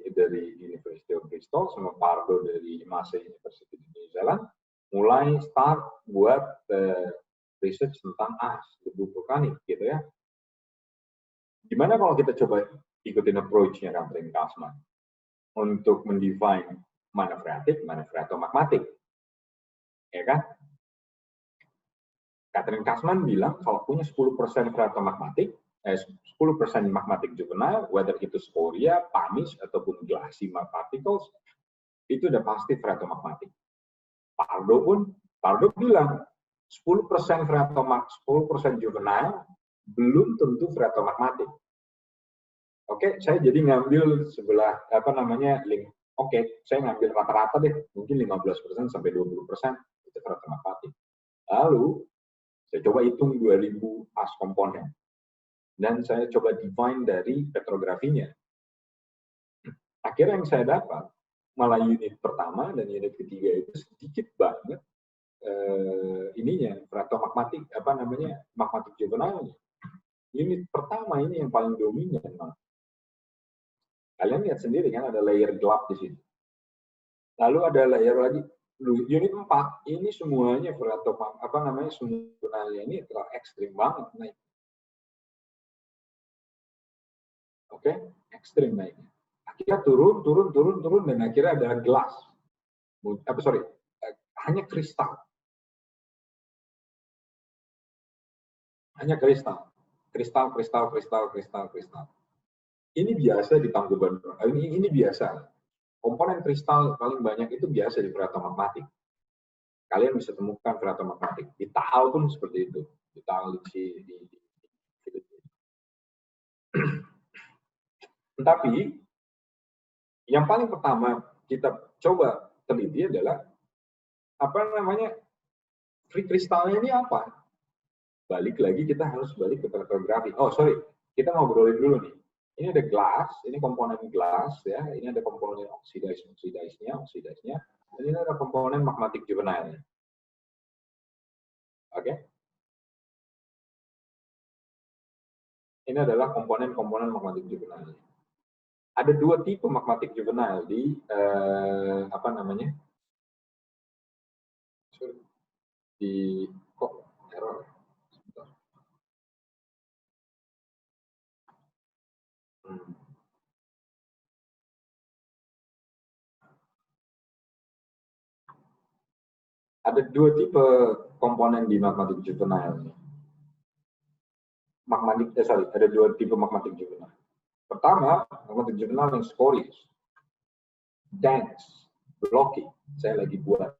University of Bristol sama Pardo dari Massey University di New Zealand mulai start buat research tentang debu vulkanik gitu ya. Gimana kalau kita coba ikutin approach-nya Catherine Cashman untuk mendefine mana phreatic, mana phreatomagmatic, ya kan? Catherine Cashman bilang kalau punya 10% phreatomagmatic, 10% magmatic juvenile, whether itu sporia, pumice, ataupun glassy particles, itu udah pasti phreatomagmatic. Pardo bilang 10% 10% juvenile belum tentu phreatomagmatic. Oke, saya jadi ngambil sebelah link. Oke, saya ngambil rata-rata deh, mungkin 15% sampai 20% itu phreatomagmatic. Lalu saya coba hitung 2000 as komponen. Dan saya coba define dari petrografinya. Akhirnya yang saya dapat, malah unit pertama dan unit ketiga itu sedikit banget phreatomagmatic, magmatic juvenile. Unit pertama ini yang paling dominan. Kalian lihat sendiri kan ada layer gelap di sini. Lalu ada layer lagi, unit 4 ini semuanya juvenile ini terlalu ekstrim banget naik. Oke, ekstrim naiknya. Akhirnya turun, dan akhirnya ada gelas. Hanya kristal. Hanya kristal. Kristal. Ini biasa di Tangkuban. Ini biasa. Komponen kristal paling banyak itu biasa di phreatomagmatic. Kalian bisa temukan phreatomagmatic. Di Taal pun seperti itu. Di Taal di Tapi yang paling pertama kita coba teliti adalah free kristalnya ini apa? Balik lagi kita harus balik ke petrografi. Oh sorry, kita ngobrolin dulu nih. Ini ada glass, ini komponen glass ya. Ini ada komponen oksidize-nya, dan ini ada komponen magmatic juvenile. Oke? Ini adalah komponen magmatic juvenile. Ada 2 tipe magmatic juvenile di error. Ada 2 tipe komponen di magmatic juvenile. Ada 2 tipe magmatic juvenile. Pertama, magmatic juvenile yang scorious, dense, blocky. Saya lagi buat.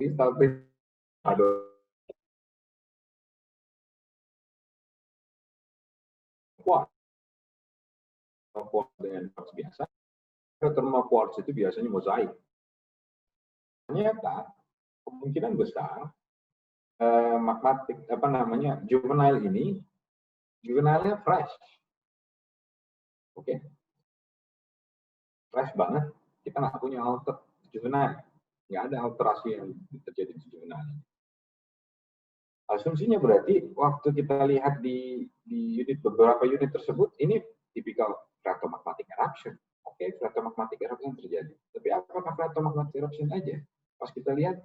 Tapi ada kuat dengan quartz biasa, geothermal quartz itu biasanya mozaik. Ternyata kemungkinan besar magmatik juvenile ini juvenile fresh, oke, fresh banget. Kita nggak punya alter juvenile, nggak ada alterasi yang terjadi di juvenile. Asumsinya berarti waktu kita lihat di beberapa unit tersebut, ini tipikal phreatomagmatic eruption. Oke, phreatomagmatic eruption terjadi. Tapi apakah phreatomagmatic eruption aja? Pas kita lihat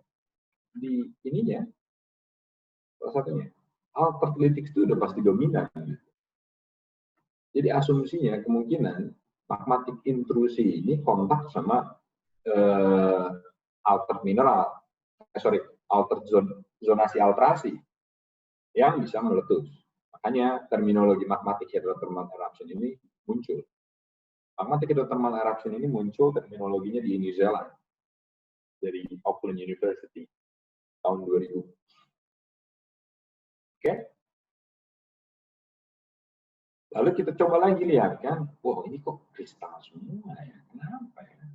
di ininya, salah satunya, altered lithics itu udah pasti dominan. Jadi asumsinya kemungkinan magmatic intrusi ini kontak sama altered mineral, altered zonasi alterasi yang bisa meletus. Makanya terminologi magmatic hydrothermal eruption ini muncul. Magmatic hydrothermal eruption ini muncul terminologinya di New Zealand dari Auckland University tahun 2000. Oke. Lalu kita coba lagi lihat kan, wah ini kok kristal semua ya, kenapa ya?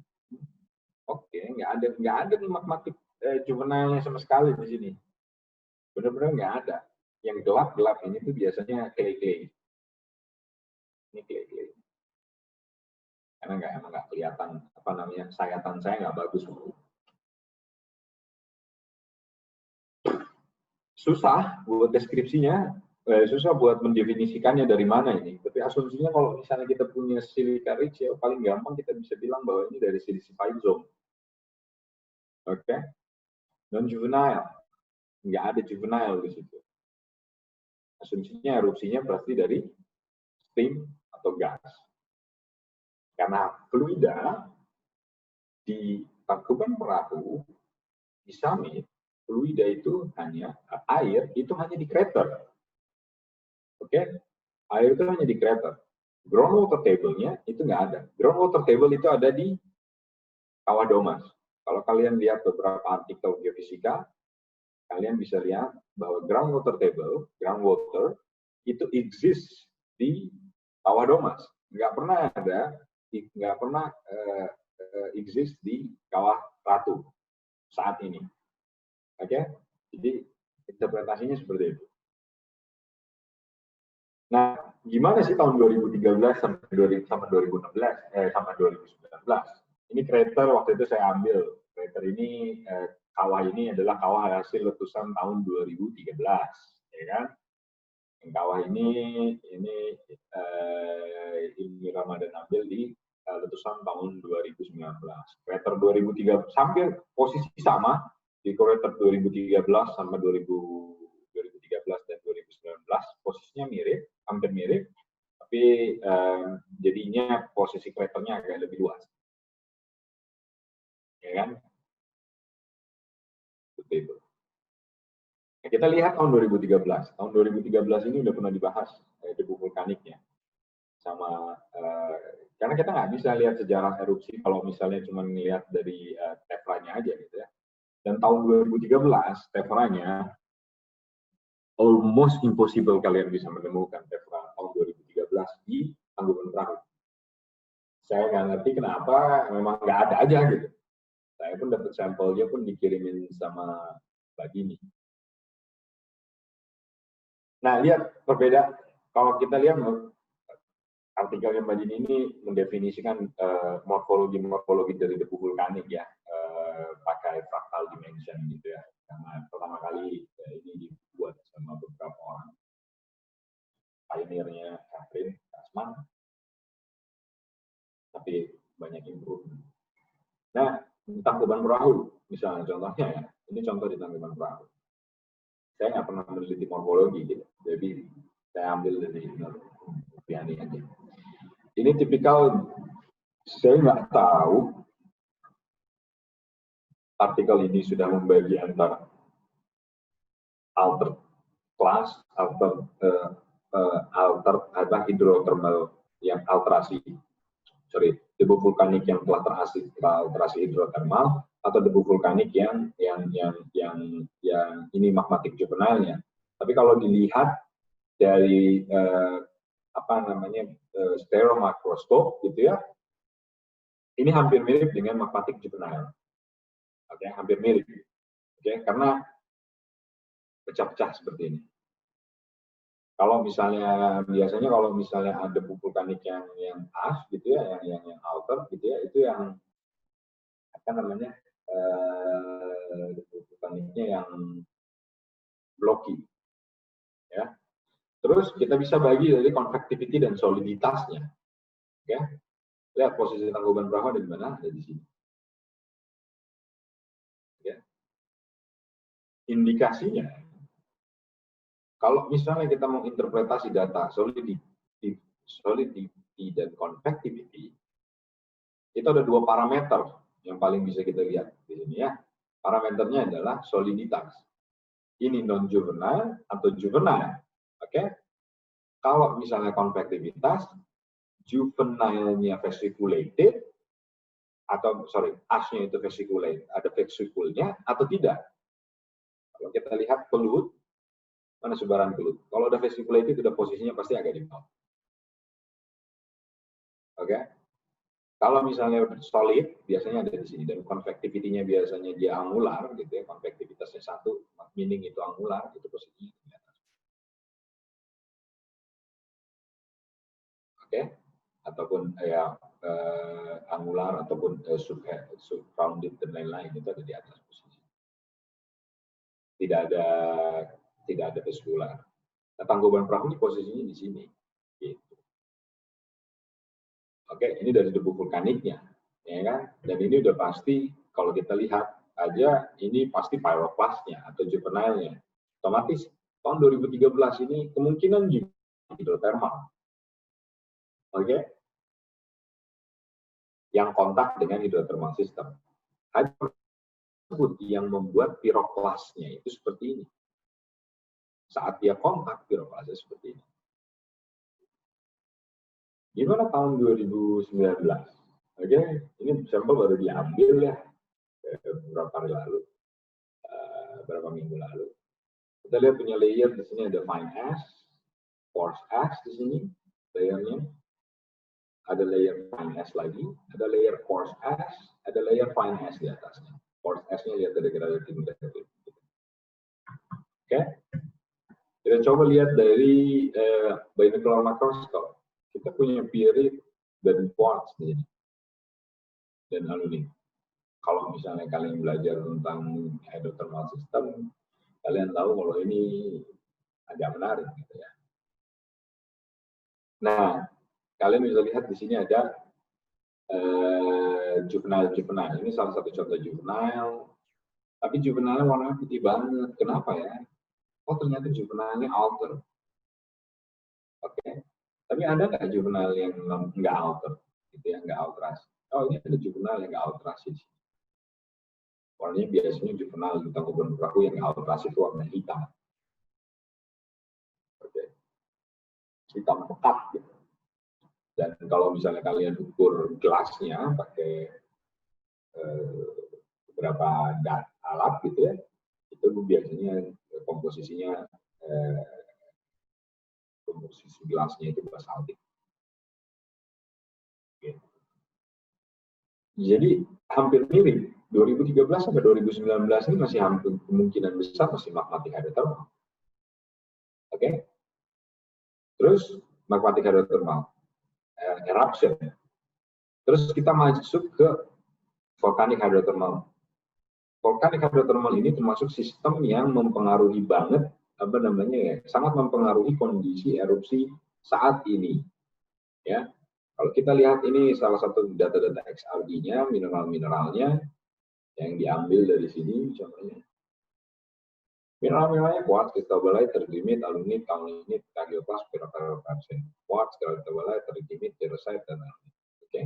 Oke, nggak ada nih magmatic juvenile sama sekali di sini. Benar-benar nggak ada. Yang gelap-gelap ini tuh biasanya clay-clay. Ini clay-clay. Karena emang nggak kelihatan sayatan saya nggak bagus. Susah buat deskripsinya, susah buat mendefinisikannya dari mana ini. Tapi asumsinya kalau misalnya kita punya silica rich ya paling gampang kita bisa bilang bahwa ini dari silicified zone. Oke, non juvenile, nggak ada juvenile di situ. Asumsinya erupsinya pasti dari steam atau gas. Karena fluida di Tangkuban Perahu, di summit, fluida itu hanya air, itu hanya di krater. Oke, air itu hanya di krater. Groundwater table-nya itu nggak ada. Groundwater table itu ada di Kawah Domas. Kalau kalian lihat beberapa artikel geofisika, kalian bisa lihat bahwa groundwater table, groundwater itu exist di Kawah Domas. Nggak pernah exist di Kawah Ratu saat ini. Oke, jadi interpretasinya seperti itu. Nah, gimana sih tahun 2013 sampai 2019? Ini krater waktu itu saya ambil. Krater ini, kawah ini adalah kawah hasil letusan tahun 2013, ya kan? Yang kawah ini Ilmi Ramadan ambil di letusan tahun 2019. Krater 2013 hampir posisi sama di krater 2013 sama 2013 dan 2019 posisinya mirip, hampir mirip, tapi jadinya posisi kraternya agak lebih luas, ya kan? Seperti itu. Nah, kita lihat tahun 2013. Tahun 2013 ini udah pernah dibahas debu vulkaniknya, sama karena kita nggak bisa lihat sejarah erupsi kalau misalnya cuma melihat dari tevranya aja gitu ya. Dan tahun 2013 tevranya almost impossible kalian bisa menemukan tefra tahun 2013 di Tangkuban Perahu. Saya nggak ngerti kenapa, memang nggak ada aja gitu. Saya pun dapat sampelnya pun dikirimin sama Mbak Dini. Nah, lihat perbedaan. Kalau kita lihat artikelnya Mbak Dini ini mendefinisikan morfologi dari debu vulkanik ya, pakai fractal dimension gitu ya. Karena pertama kali ini dibuat sama beberapa orang, pioneernya Catherine Kasman, tapi banyak improvement. Nah, Tangkuban Perahu, misalnya contohnya ya, ini contoh di Tangkuban Perahu. Saya nggak pernah meneliti morfologi gitu, jadi saya ambil dari Piani aja. Ini tipikal, saya nggak tahu artikel ini sudah membagi antara alter class, alter hidrothermal yang debu vulkanik yang telah teralterasi hidrothermal, atau debu vulkanik yang ini magmatik juvenile-nya. Tapi kalau dilihat dari stereomakroskop gitu ya, ini hampir mirip dengan magmatik juvenile. Oke, hampir mirip. Oke, karena pecah-pecah seperti ini. Kalau misalnya biasanya kalau misalnya ada debu vulkanik yang as gitu ya, yang alter gitu ya, itu yang debu vulkaniknya yang blocky ya. Terus kita bisa bagi dari convectivity dan soliditasnya. Oke. Lihat posisi Tangkuban Perahu ada di mana? Ada di sini. Oke. Indikasinya, kalau misalnya kita mau interpretasi data solidity dan convectivity, itu ada dua parameter yang paling bisa kita lihat di sini ya. Parameternya adalah soliditas. Ini non-juvenile atau juvenile. Oke. Kalau misalnya konvektivitas, juvenile-nya vesiculated, atau asnya itu vesiculated, ada vesikulnya atau tidak. Kalau kita lihat pelut, mana sebaran pelut? Kalau ada vesiculated, udah posisinya pasti agak di bawah. Oke. Kalau misalnya solid, biasanya ada di sini, dan konvektivitinya biasanya dia angular, gitu ya, konvektivitasnya 1, meaning itu angular, itu posisinya di atas. Oke, ataupun angular ataupun subrounded dan lain-lain, itu ada di atas posisi. Tidak ada vesikular. Nah, Tangkuban Perahu posisinya di sini. Gitu. Oke, ini dari debu vulkaniknya, ya kan? Dan ini udah pasti kalau kita lihat aja ini pasti pyroclastnya atau juvenile-nya. Otomatis tahun 2013 ini kemungkinan hidrothermal. Oke. Yang kontak dengan hidrothermal system. Yang membuat piroklasnya itu seperti ini. Saat dia kontak, piroklasnya seperti ini. Gimana tahun 2019? Oke, ini sampel baru diambil ya beberapa hari lalu, beberapa minggu lalu. Kita lihat punya layer di sini ada fine ash, coarse ash di sini layernya. Ada layer fine ash lagi, ada layer coarse ash, ada layer fine ash di atasnya. Coarse ash-nya lihat dari gravitic. Oke, kita coba lihat dari binocular microscope. Kita punya period dan quartz di sini dan aluminium. Kalau misalnya kalian belajar tentang hydrothermal system, kalian tahu kalau ini agak menarik gitu ya. Nah, kalian bisa lihat di sini ada juvenile. Ini salah satu contoh juvenile. Tapi juvenile warnanya putih banget. Kenapa ya? Oh, ternyata juvenile-nya alter. Oke. Tapi ada nggak juvenile yang nggak alter? Gitu ya, nggak alterasi. Oh, ini ada juvenile yang nggak alterasi. Warnanya biasanya juvenile di Tangkuban Perahu yang nggak alterasi itu warna hitam. Oke. Hitam pekat gitu. Dan kalau misalnya kalian ukur gelasnya pakai beberapa alat gitu ya, itu biasanya komposisinya komposisi gelasnya itu basaltik. Gitu. Jadi hampir mirip. 2013 sampai 2019 ini masih hampir kemungkinan besar masih magmatik hydrothermal. Oke. Terus magmatik hydrothermal. eruption. Terus kita masuk ke volcanic hydrothermal. Volcanic hydrothermal ini termasuk sistem yang mempengaruhi banget, sangat mempengaruhi kondisi erupsi saat ini. Ya, kalau kita lihat ini salah satu data-data XRD-nya, mineral-mineralnya yang diambil dari sini, contohnya. Mineral-mineralnya kuartz, kristabalite, tergimit, alunit, kaolinit, kagioplas, pyrokaryokarsen, kuartz, kristabalite, tergimit, jarosite, dan alunit. Oke.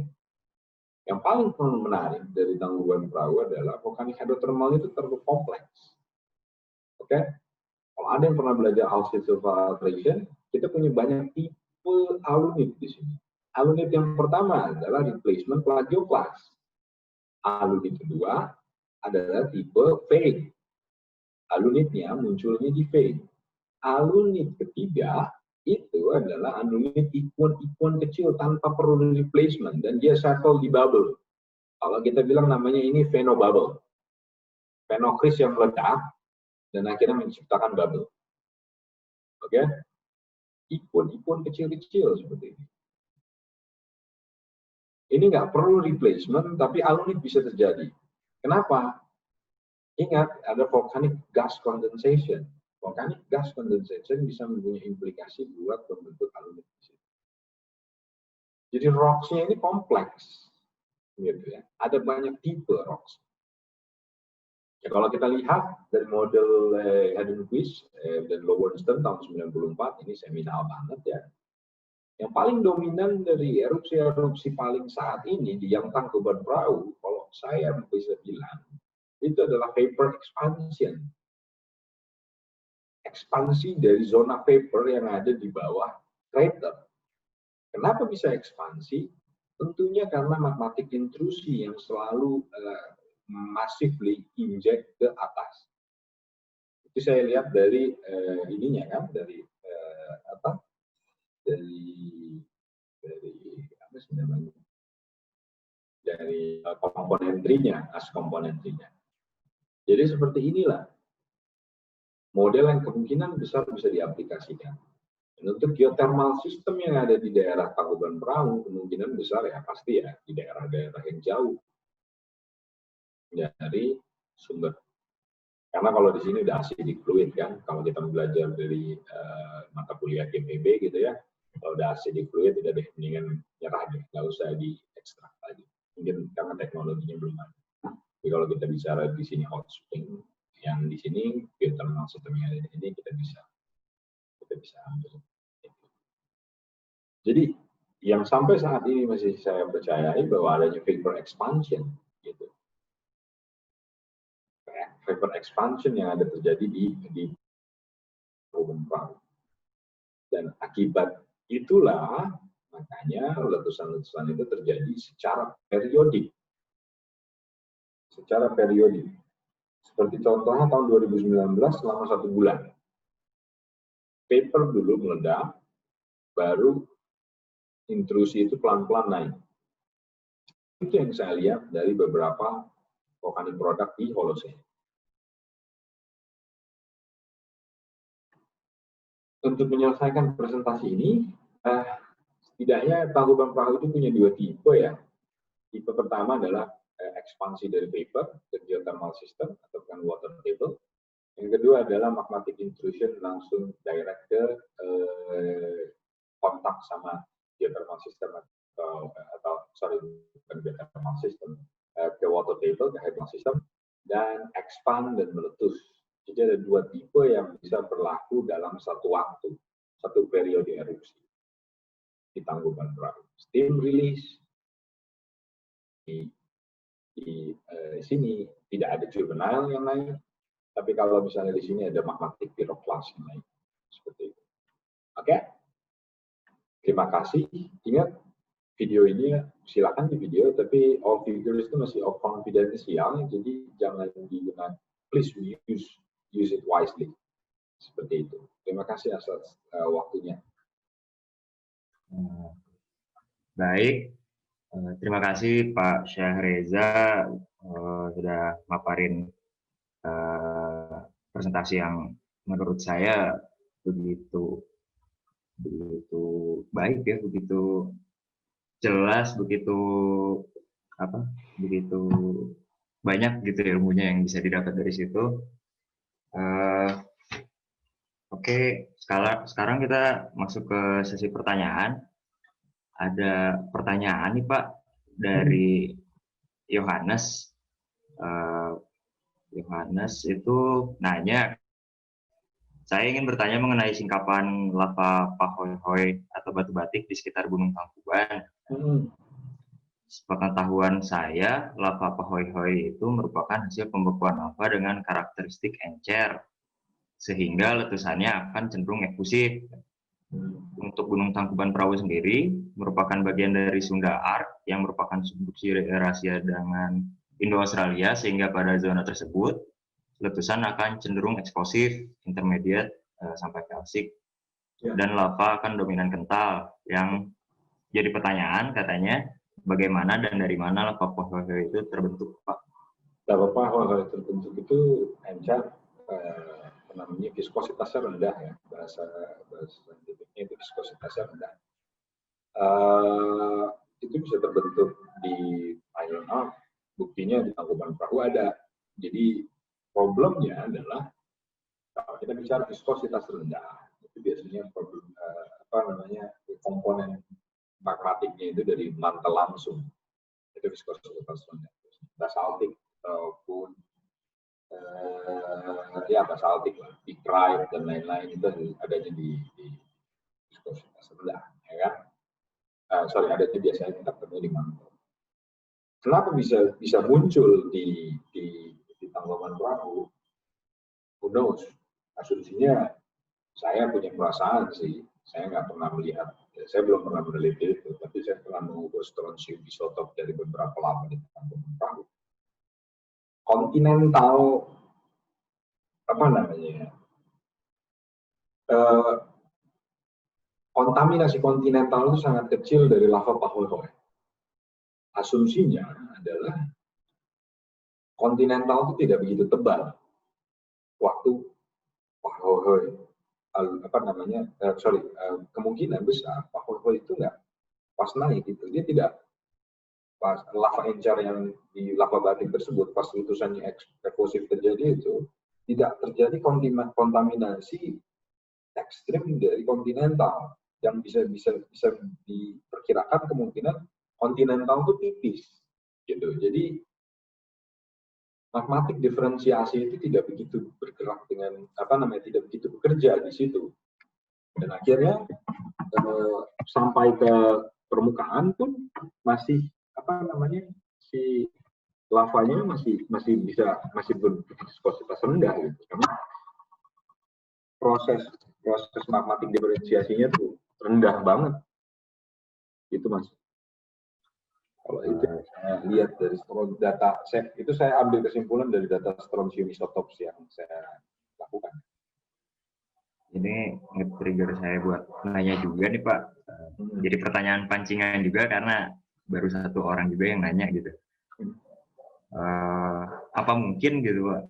Yang paling menarik dari Tangkuban Perahu adalah volcanic hydrothermal itu terlalu kompleks. Oke. Kalau ada yang pernah belajar Hauser-Silva filtration, kita punya banyak tipe alunit di sini. Alunit yang pertama adalah replacement plagioclase. Alunit kedua adalah tipe fade. Alunitnya munculnya di fade. Alunit ketiga itu adalah alunit ikuan-ikuan kecil tanpa perlu replacement dan dia settle di bubble. Kalau kita bilang namanya ini phenobubble. Phenocryst yang meledak dan akhirnya menciptakan bubble. Oke? Ikuan-ikuan kecil-kecil seperti ini. Ini nggak perlu replacement, tapi alunit bisa terjadi. Kenapa? Ingat, ada volcanic gas condensation. Volcanic gas condensation bisa mempunyai implikasi buat pembentuk alunit. Jadi rocks-nya ini kompleks. Gitu ya. Ada banyak tipe rocks. Ya, kalau kita lihat dari model Heidenquist dan Lowenstein tahun 94, ini seminal banget ya. Yang paling dominan dari erupsi-erupsi paling saat ini di yang Tangkuban Perahu, kalau saya bisa bilang, itu adalah vapor expansion. Ekspansi dari zona vapor yang ada di bawah crater. Kenapa bisa ekspansi? Tentunya karena magmatic intrusi yang selalu massively inject ke atas. Itu saya lihat dari ininya kan, dari apa sih namanya? Dari komponentrinya, as komponentrinya. Jadi seperti inilah model yang kemungkinan besar bisa diaplikasikan. Dan untuk geothermal system yang ada di daerah Tangkuban Perahu, kemungkinan besar ya pasti ya di daerah-daerah yang jauh dari sumber. Karena kalau di sini udah acidic fluid kan, kalau kita belajar dari mata kuliah GPB gitu ya, kalau udah acidic fluid udah deh, mendingan nyerah deh, nggak usah diekstrak lagi. Mungkin karena teknologinya belum ada. Jadi kalau kita bicara di sini hot spring, yang di sini geothermal system yang ada di sini kita bisa ambil. Jadi yang sampai saat ini masih saya percayai bahwa adanya vapor expansion, gitu. Vapor expansion yang ada terjadi di Tangkuban Perahu. Dan akibat itulah makanya letusan-letusan itu terjadi secara periodik. Secara periodik. Seperti contohnya tahun 2019 selama 1 bulan. Vapor dulu meledak, baru intrusi itu pelan-pelan naik. Itu yang saya lihat dari beberapa volcanic product di Holocene. Untuk menyelesaikan presentasi ini, setidaknya Tangkuban Perahu itu punya 2 tipe ya. Tipe pertama adalah ekspansi dari vapor ke geothermal system atau bukan water table. Yang kedua adalah magmatic intrusion langsung direct ke kontak sama geothermal system bukan geothermal system, ke water table, ke hydrothermal system, dan expand dan meletus. Jadi ada 2 tipe yang bisa berlaku dalam satu waktu, satu periode erupsi di Tangkuban Perahu. Steam release di sini tidak ada juvenile yang naik, tapi kalau misalnya di sini ada magmatic pyroclast yang naik, seperti itu. Oke, terima kasih. Ingat video ini silakan di video, tapi all figures itu masih of confidential, jadi jangan digunakan. Please use it wisely. Seperti itu. Terima kasih atas waktunya. Baik, terima kasih Pak Syahreza sudah maparin presentasi yang menurut saya begitu baik ya, begitu jelas, begitu banyak gitu ilmunya yang bisa didapat dari situ. Oke, sekarang kita masuk ke sesi pertanyaan. Ada pertanyaan nih Pak dari Yohanes. Yohanes itu nanya, saya ingin bertanya mengenai singkapan lava Pahoehoe atau batu batik di sekitar Gunung Tangkuban. Sepengetahuan saya, lava Pahoehoe itu merupakan hasil pembekuan lava dengan karakteristik encer, sehingga letusannya akan cenderung efusif. Untuk Gunung Tangkuban Perahu sendiri merupakan bagian dari Sunda Arc yang merupakan subduksi rahasia dengan Indo-Australia, sehingga pada zona tersebut letusan akan cenderung eksplosif, intermediate sampai kalsik, dan lava akan dominan kental. Yang jadi pertanyaan katanya, bagaimana dan dari mana lava Pahoehoe itu terbentuk, Pak? Lava Pahoehoe terbentuk itu encer, namanya viskositasnya rendah ya, bahasa saintifiknya itu viskositasnya rendah. Itu bisa terbentuk di iron arc, buktinya di Tangkuban Perahu ada. Jadi problemnya adalah kalau kita bicara viskositas rendah, itu biasanya problem komponen magmatiknya itu dari mantel langsung, itu viskositas rendah. Basaltik ataupun basaltik, dikrite dan lain-lain itu adanya di viskositas rendah, ya kan? Adanya biasanya kita ketemu di mantel. Kenapa bisa muncul di Tangkuban Perahu? Who knows? Asumsinya saya punya perasaan sih, saya nggak pernah melihat, saya belum pernah meneliti itu, tapi saya pernah mengukur strontium isotop dari beberapa lava di Tangkuban Perahu. Kontinental, kontaminasi kontinental itu sangat kecil dari lava Pahoehoe. Asumsinya adalah kontinental itu tidak begitu tebal waktu Pahoehoe, kemungkinan besar Pahoehoe itu nggak pas naik gitu, dia tidak pas lava encer yang di lava batik tersebut pas letusannya eksplosif terjadi itu tidak terjadi kontaminasi ekstrim dari kontinental yang bisa diperkirakan kemungkinan kontinental itu tipis gitu. Jadi magmatik diferensiasi itu tidak begitu bergerak dengan tidak begitu bekerja di situ, dan akhirnya sampai ke permukaan pun masih si lavanya masih berviskositas rendah gitu, karena proses magmatik diferensiasinya tuh rendah banget itu Mas. Kalau itu saya lihat dari data, saya ambil kesimpulan dari data strontium isotop yang saya lakukan. Ini nge-trigger saya buat nanya juga nih Pak. Jadi pertanyaan pancingan juga karena baru satu orang juga yang nanya gitu. Apa mungkin gitu Pak,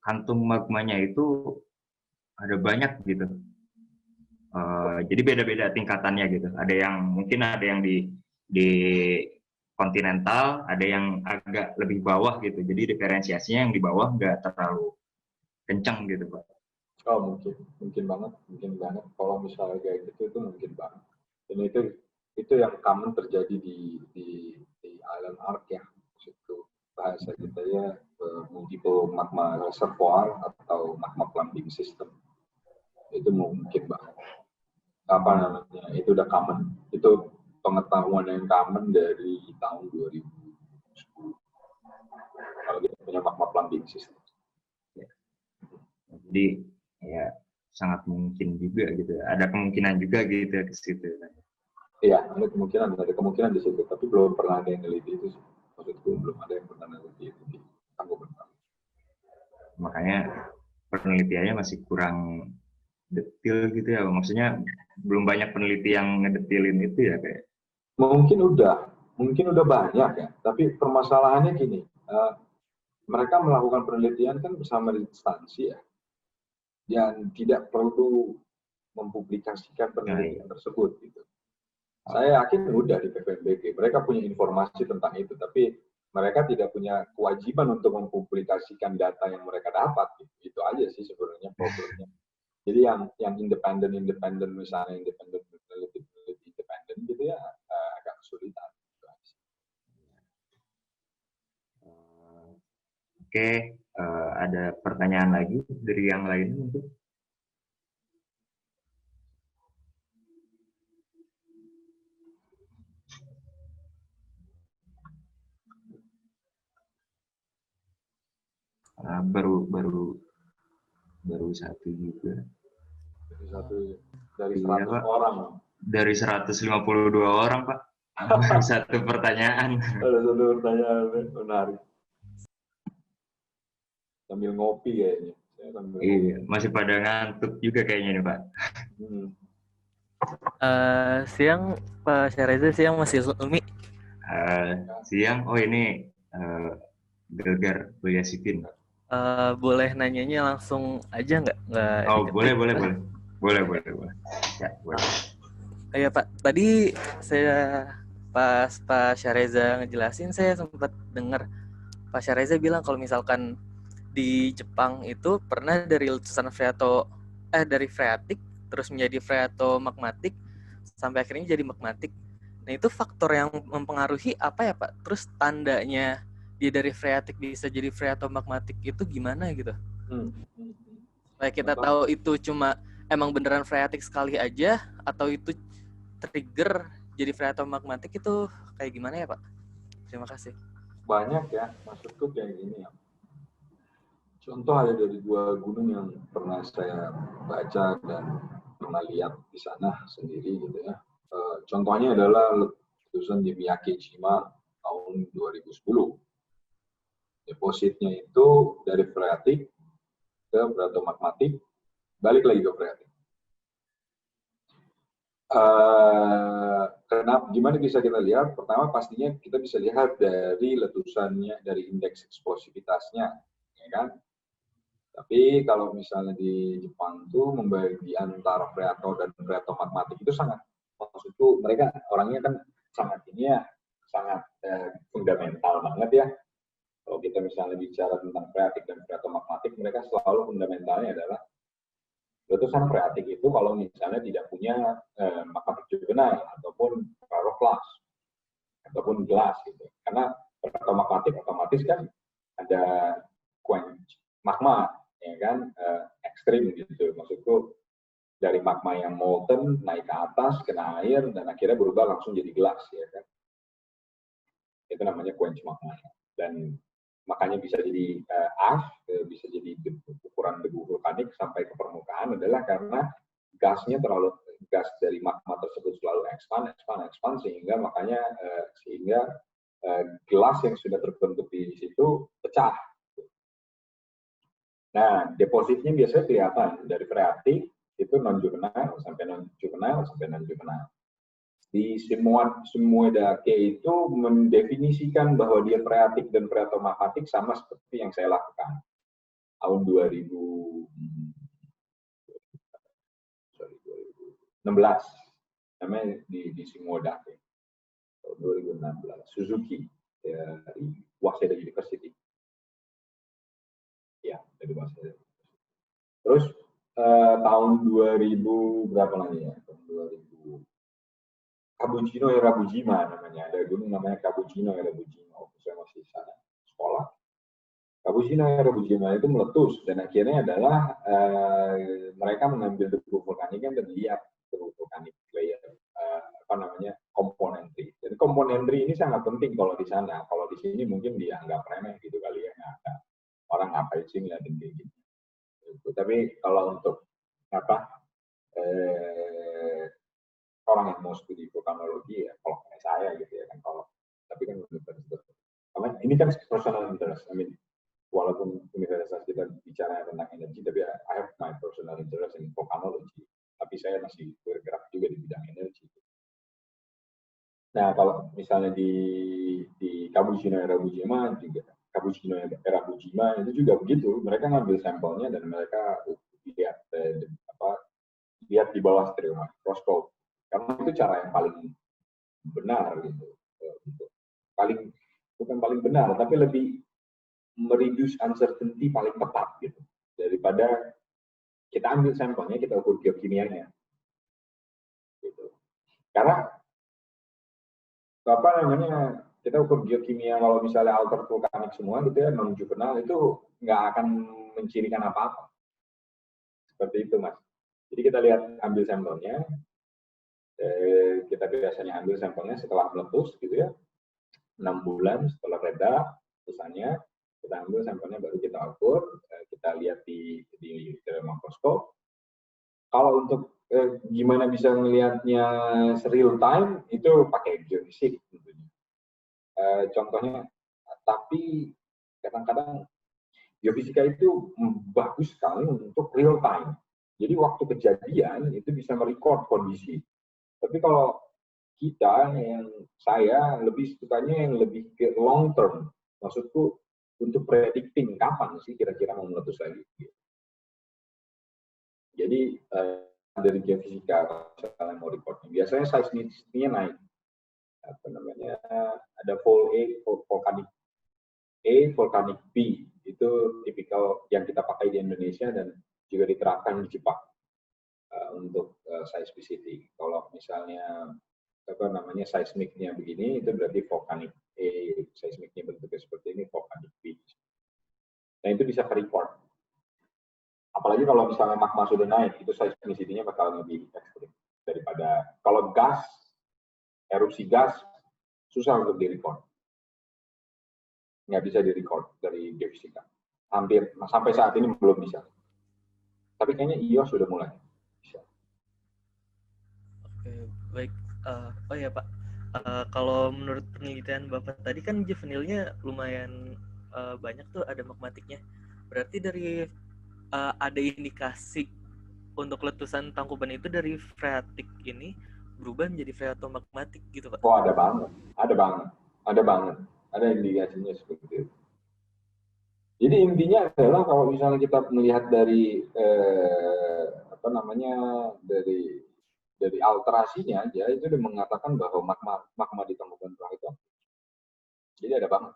kantung magmanya itu ada banyak gitu. Jadi beda-beda tingkatannya gitu. Ada yang di kontinental, ada yang agak lebih bawah gitu. Jadi diferensiasinya yang di bawah nggak terlalu kencang gitu Pak. Oh mungkin banget. Kalau misalnya kayak gitu itu mungkin banget. Dan itu yang common terjadi di Island Arc ya. Itu bahasa kita ya, multiple magma reservoir atau magma plumbing system. Itu mungkin banget. Itu udah common. Itu pengetahuan yang common dari tahun 2010. Kalau kita punya magma plumbing system. Jadi ya sangat mungkin juga gitu. Ada kemungkinan juga gitu ke situ. Iya, ada kemungkinan di situ, tapi belum pernah ada yang neliti itu. Maksudku belum ada yang pernah neliti itu di Tangkuban Perahu. Makanya penelitiannya masih kurang detail gitu ya. Maksudnya belum banyak peneliti yang ngedetilin itu ya kayak. Mungkin udah banyak ya. Tapi permasalahannya gini, mereka melakukan penelitian kan bersama instansi ya, yang tidak perlu mempublikasikan penelitian tersebut gitu. Saya yakin mudah di PVMBG. Mereka punya informasi tentang itu, tapi mereka tidak punya kewajiban untuk mempublikasikan data yang mereka dapat. Itu aja sih sebenarnya problemnya. Jadi yang independen misalnya independen gitu ya agak kesulitan. Oke, ada pertanyaan lagi dari yang lain mungkin? Baru satu juga. Dari 100 orang. Dari 152 orang, Pak. Baru satu pertanyaan. Ada satu pertanyaan menarik. Sambil ngopi kayaknya. Iya, masih pada ngantuk juga kayaknya nih, Pak. Siang Pak Syareza, siang Mas Umi. Siang, oh ini Gegar Buya Sipin. Boleh nanyanya langsung aja nggak? Oh, boleh. Ya, boleh. Iya Pak, tadi saya pas Pak Syareza ngejelasin, saya sempat dengar Pak Syareza bilang kalau misalkan di Jepang itu pernah dari letusan dari freatik terus menjadi freatomagmatik sampai akhirnya jadi magmatik. Nah itu faktor yang mempengaruhi apa ya Pak? Terus tandanya dia dari freatik bisa jadi freatomagmatik itu gimana gitu? Supaya kita tahu itu cuma emang beneran freatik sekali aja atau itu trigger jadi freatomagmatik itu kayak gimana ya Pak? Terima kasih. Banyak ya, maksudku kayak gini ya. Contoh ada dari 2 gunung yang pernah saya baca dan pernah lihat di sana sendiri gitu ya. Contohnya adalah letusan di Miyake-jima tahun 2010. Depositnya itu dari freatik ke freatomagmatik, balik lagi ke freatik. Kenapa? Gimana bisa kita lihat? Pertama pastinya kita bisa lihat dari letusannya, dari indeks eksplosivitasnya, ya kan? Tapi kalau misalnya di Jepang tuh membagi antara freato dan freatomagmatik itu sangat, maksudku mereka orangnya kan sangat fundamental banget ya. Kalau kita misalnya bicara tentang freatik dan freatomagmatik, mereka selalu fundamentalnya adalah letusan freatik itu kalau misalnya tidak punya magmatic juvenile ataupun pyroclast ataupun gelas gitu. Karena freatomagmatik otomatis kan ada quench magma, ya kan, ekstrim gitu. Maksudku dari magma yang molten naik ke atas kena air dan akhirnya berubah langsung jadi gelas, ya kan. Itu namanya quench magma. Dan makanya bisa jadi ash, bisa jadi ukuran debu vulkanik sampai ke permukaan adalah karena gas dari magma tersebut selalu expand sehingga makanya gelas yang sudah terbentuk di situ pecah. Nah, depositnya biasanya kelihatan dari freatik itu non-juvenile sampai non-juvenile sampai non-juvenile. Di Shimoedake itu mendefinisikan bahwa dia freatik dan freatomagmatik sama seperti yang saya lakukan tahun 2016, namanya di Shimoedake tahun 2016, Suzuki dari Waseda University. Ya, dari Waseda. Terus tahun 2000 berapa lagi ya? Tahun 2000 Kabuchino Erabujima namanya, ada gunung namanya Kabuchino Erabujima. Saya masih di sana sekolah. Kabuchino Erabujima itu meletus dan akhirnya adalah mereka mengambil debu vulkanik dan lihat debu vulkanik layer komponentri. Jadi komponentri ini sangat penting kalau di sana. Kalau di sini mungkin dianggap remeh gitu kali ya, nggak orang ngapain sih ngeliatin kayak gitu. Tapi kalau untuk orang yang mau studi vulkanologi ya kalau kayak saya gitu ya kan, tapi kan ini kan personal interest. Walaupun universitas kita bicara tentang energi, tapi I have my personal interest in volcanology. Tapi saya masih bergerak juga di bidang energi. Nah, kalau misalnya di Kabuchino Erabujima juga, Kabuchino Erabujima itu juga begitu. Mereka ngambil sampelnya dan mereka lihat di bawah stereo mikroskop. Karena itu cara yang paling benar gitu. Paling bukan paling benar, tapi lebih mereduce uncertainty paling tepat gitu daripada kita ambil sampelnya, kita ukur geokimianya gitu. Karena apa namanya, kita ukur geokimia kalau misalnya alter vulkanik semua gitu ya, non juvenal, itu nggak akan mencirikan apa-apa. Seperti itu, Mas. Jadi kita lihat, ambil sampelnya, kita biasanya ambil sampelnya setelah meletus gitu ya, 6 bulan setelah reda letusannya, kita ambil sampelnya, baru kita ukur, kita lihat di mikroskop. Kalau untuk gimana bisa melihatnya real time, itu pakai geofisik tentunya. Contohnya, tapi kadang-kadang geofisika itu bagus sekali untuk real time. Jadi waktu kejadian itu bisa merecord kondisi. Tapi kalau saya lebih sukanya yang lebih ke long term. Maksudku untuk predicting kapan sih kira-kira mau meletus lagi. Jadi dari geofisika misalnya mau recordnya, biasanya seismicity-nya naik. Apa namanya, ada vol A, volcanic A, volcanic B, itu tipikal yang kita pakai di Indonesia dan juga diterapkan di Jepang untuk seismicity. Kalau misalnya apa namanya seismiknya begini, itu berarti volcanic A, seismiknya bentuknya seperti ini, volcanic B. Nah itu bisa ke-record. Apalagi kalau misalnya magma sudah naik, itu seismicity-nya bakal lebih ekstrim daripada kalau gas, erupsi gas, susah untuk di-record. Nggak bisa di-record dari geofisika. Hampir, sampai saat ini belum bisa. Tapi kayaknya IO sudah mulai bisa. Oke, baik. Oh ya Pak, kalau menurut penelitian Bapak tadi kan juvenilnya lumayan banyak tuh, ada magmatiknya. Berarti dari ada indikasi untuk letusan Tangkuban itu dari freatik ini berubah menjadi freatomagmatik gitu Pak? Oh, ada banget. Ada indikasinya seperti itu. Jadi intinya adalah kalau misalnya kita melihat dari apa namanya, dari alterasinya aja, itu udah mengatakan bahwa magma di Tangkuban Perahu itu. Jadi ada banget.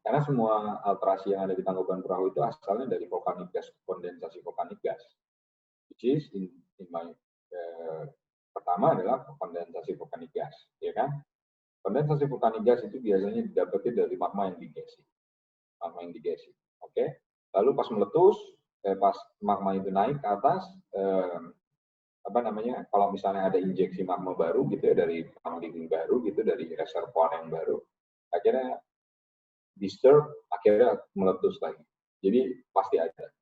Karena semua alterasi yang ada di Tangkuban Perahu itu asalnya dari vulkanik gas, kondensasi vulkanik gas. Which is in my pertama adalah kondensasi vulkanik gas, ya kan? Kondensasi vulkanik gas itu biasanya didapati dari magma yang digesi. Oke? Lalu pas meletus, pas magma itu naik ke atas, apa namanya? Kalau misalnya ada injeksi magma baru gitu ya, dari pumping baru gitu, dari reservoir yang baru, akhirnya disturb, akhirnya meletus lagi. Jadi pasti ada.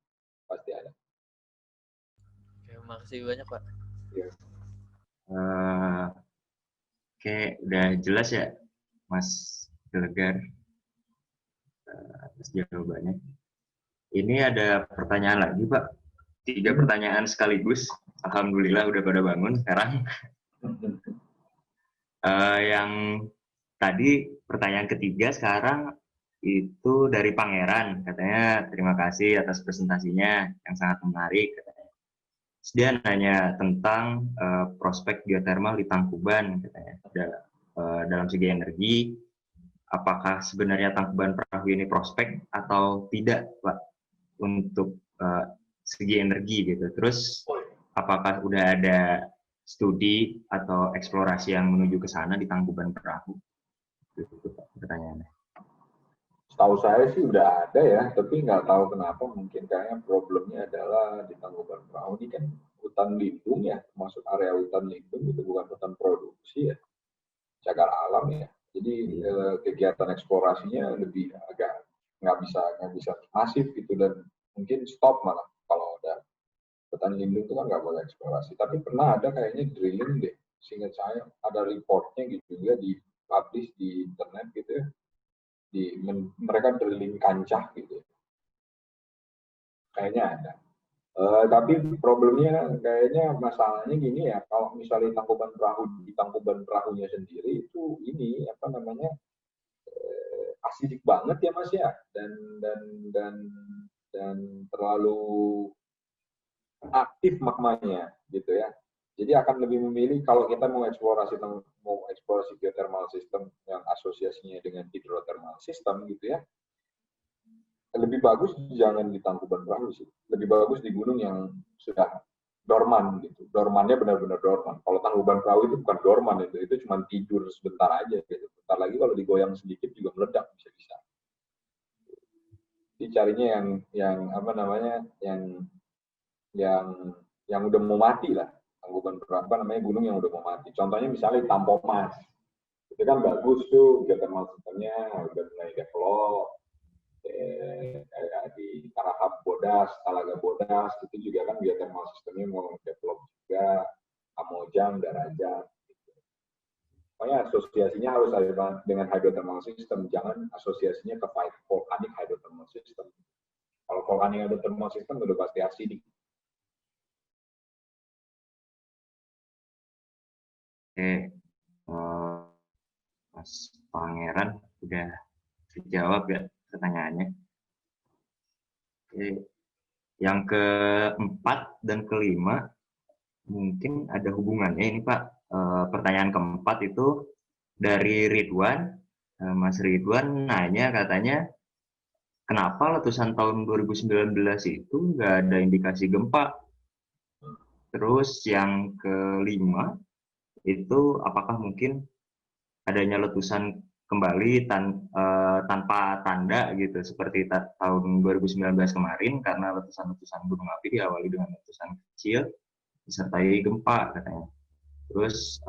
Oke, makasih banyak Pak. Ya. Oke, udah jelas ya, Mas Gelegar, atas jawabannya. Ini ada pertanyaan lagi, Pak. 3 pertanyaan sekaligus. Alhamdulillah udah pada bangun sekarang. Yang tadi pertanyaan ketiga sekarang itu dari Pangeran. Katanya terima kasih atas presentasinya yang sangat menarik. Dia nanya tentang prospek geothermal di Tangkuban, katanya. Dalam segi energi, apakah sebenarnya Tangkuban Perahu ini prospek atau tidak, Pak, untuk segi energi gitu. Terus apakah udah ada studi atau eksplorasi yang menuju ke sana di Tangkuban Perahu? Itu pertanyaannya. Setahu saya sih udah ada ya, tapi nggak tahu kenapa, mungkin kayaknya problemnya adalah di Tangkuban Perahu ini kan hutan lindung ya, masuk area hutan lindung, itu bukan hutan produksi ya, cagar alam ya. Jadi kegiatan eksplorasinya lebih agak nggak bisa masif gitu, dan mungkin stop malah kalau ada hutan lindung itu kan nggak boleh eksplorasi. Tapi pernah ada kayaknya drilling deh, seingat saya ada reportnya gitu juga di publish di internet gitu ya. Mereka drilling kancah gitu, kayaknya ada. Tapi problemnya kayaknya masalahnya gini ya, kalau misalnya Tangkuban Perahu, di Tangkuban Perahunya sendiri itu ini apa namanya, asidik banget ya Mas ya, dan terlalu aktif magmanya gitu ya. Jadi akan lebih memilih kalau kita mau eksplorasi geothermal system yang asosiasinya dengan hidrothermal system gitu ya, lebih bagus jangan di Tangkuban Perahu sih. Lebih bagus di gunung yang sudah dorman gitu. Dormannya benar-benar dorman. Kalau Tangkuban Perahu itu bukan dorman itu cuma tidur sebentar aja gitu. Bentar lagi kalau digoyang sedikit juga meledak bisa-bisa. Jadi carinya yang apa namanya yang udah mau mati lah. Tangkuban Perahu namanya gunung yang udah mau mati. Contohnya misalnya di Tampomas. Itu kan bagus tuh geothermal systemnya udah mulai develop. Di Tarahap Bodas, Talaga Bodas, itu juga kan geothermal sistemnya mau develop juga, Kamojang, Darajat. Gitu. Pokoknya asosiasinya harus ada dengan hydrothermal system, jangan asosiasinya ke volcanic hydrothermal system. Kalau volcanic hydrothermal system udah pasti acidic. Oke, Mas Pangeran udah dijawab ya pertanyaannya. Oke. Yang keempat dan kelima mungkin ada hubungannya ini Pak. Pertanyaan keempat itu dari Ridwan. Mas Ridwan nanya katanya kenapa letusan tahun 2019 itu nggak ada indikasi gempa. Terus yang kelima itu apakah mungkin adanya letusan kembali tanpa tanda gitu seperti tahun 2019 kemarin karena letusan-letusan gunung api diawali dengan letusan kecil disertai gempa katanya. Terus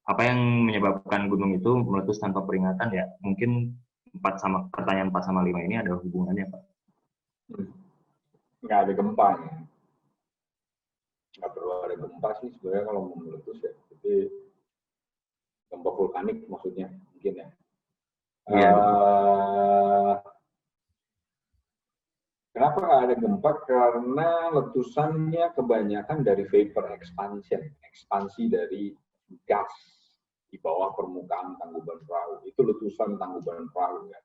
apa yang menyebabkan gunung itu meletus tanpa peringatan ya? Mungkin pertanyaan 4 sama 5 ini ada hubungannya Pak? Nggak ada gempanya. Nggak perlu ada gempa sih sebenarnya kalau mau meletus ya. Jadi gempa vulkanik maksudnya mungkin ya. Kenapa nggak ada gempa? Karena letusannya kebanyakan dari vapor expansion, ekspansi dari gas di bawah permukaan Tangkuban Perahu. Itu letusan Tangkuban Perahu ya.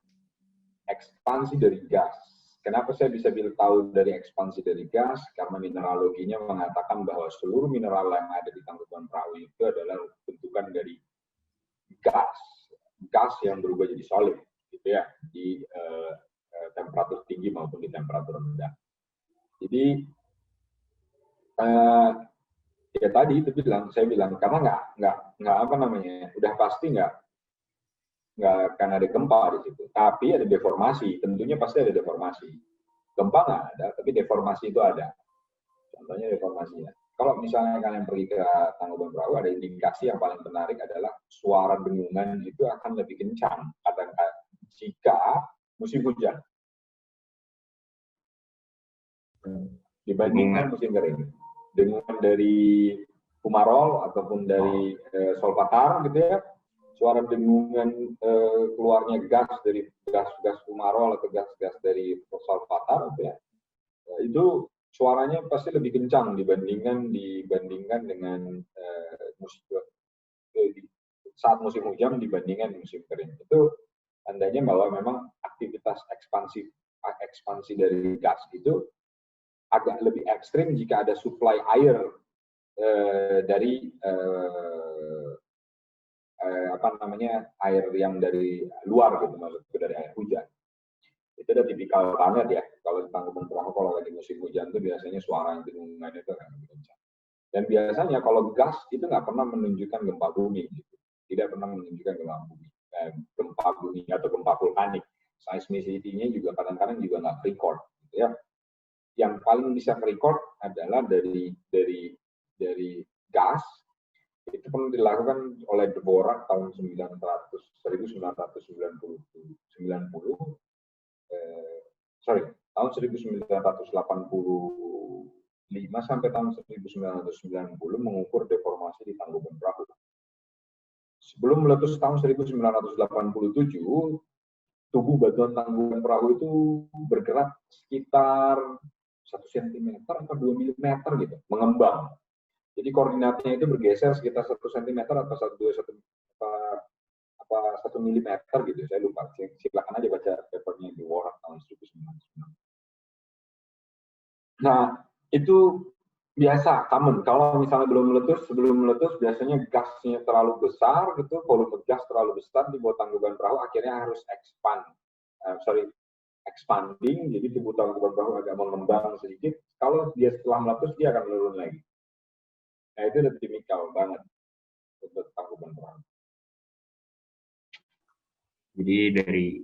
Ekspansi dari gas. Kenapa saya bisa tahu dari ekspansi dari gas? Karena mineraloginya mengatakan bahwa seluruh mineral yang ada di Tangkuban Perahu itu adalah bentukan dari gas yang berubah jadi solid, gitu ya, di temperatur tinggi maupun di temperatur rendah. Jadi ya tadi itu saya bilang karena nggak apa namanya, udah pasti nggak akan ada gempa di situ. Tapi ada deformasi, tentunya pasti ada deformasi. Gempa nggak ada, tapi deformasi itu ada. Contohnya deformasinya. Kalau misalnya kalian pergi ke Tangkuban Perahu, ada indikasi yang paling menarik adalah suara dengungan itu akan lebih kencang kadang-kadang jika musim hujan dibandingkan musim kering. Dengungan dari Fumarol ataupun dari Solpatar gitu ya, suara dengungan keluarnya gas dari gas Fumarol atau gas dari Solpatar gitu ya, itu suaranya pasti lebih kencang dibandingkan dengan saat musim hujan dibandingkan musim kering. Itu tandanya bahwa memang aktivitas ekspansi dari gas itu agak lebih ekstrim jika ada supply air dari air yang dari luar gitu, maksudnya dari air hujan. Itu udah tipikal banget ya. Kalau di Tangkuban Perahu kalau lagi musim hujan itu biasanya suara dengungan itu akan lebih kencang. Dan biasanya kalau gas itu nggak pernah menunjukkan gempa bumi, gitu. Tidak pernah menunjukkan gempa bumi atau gempa vulkanik. Seismicity-nya juga kadang-kadang juga nggak record, gitu ya. Yang paling bisa record adalah dari gas. Itu pernah dilakukan oleh Dvorak tahun 1990. Tahun 1985 sampai tahun 1990 mengukur deformasi di Tangkuban Perahu. Sebelum meletus tahun 1987, tubuh batuan Tangkuban Perahu itu bergerak sekitar 1 cm atau 2 mm gitu, mengembang. Jadi koordinatnya itu bergeser sekitar 1 cm atau 1 mm gitu, saya lupa. Silakan aja baca papernya di Dvorak tahun 1990. Nah, itu biasa common. Kalau misalnya sebelum meletus biasanya gasnya terlalu besar gitu, volume gas terlalu besar di bawah tangkuban perahu, akhirnya harus expanding, jadi tubuh tangkuban perahu agak mengembang sedikit. Kalau dia setelah meletus dia akan menurun lagi. Nah itu udah tipikal banget untuk tangkuban perahu. Jadi dari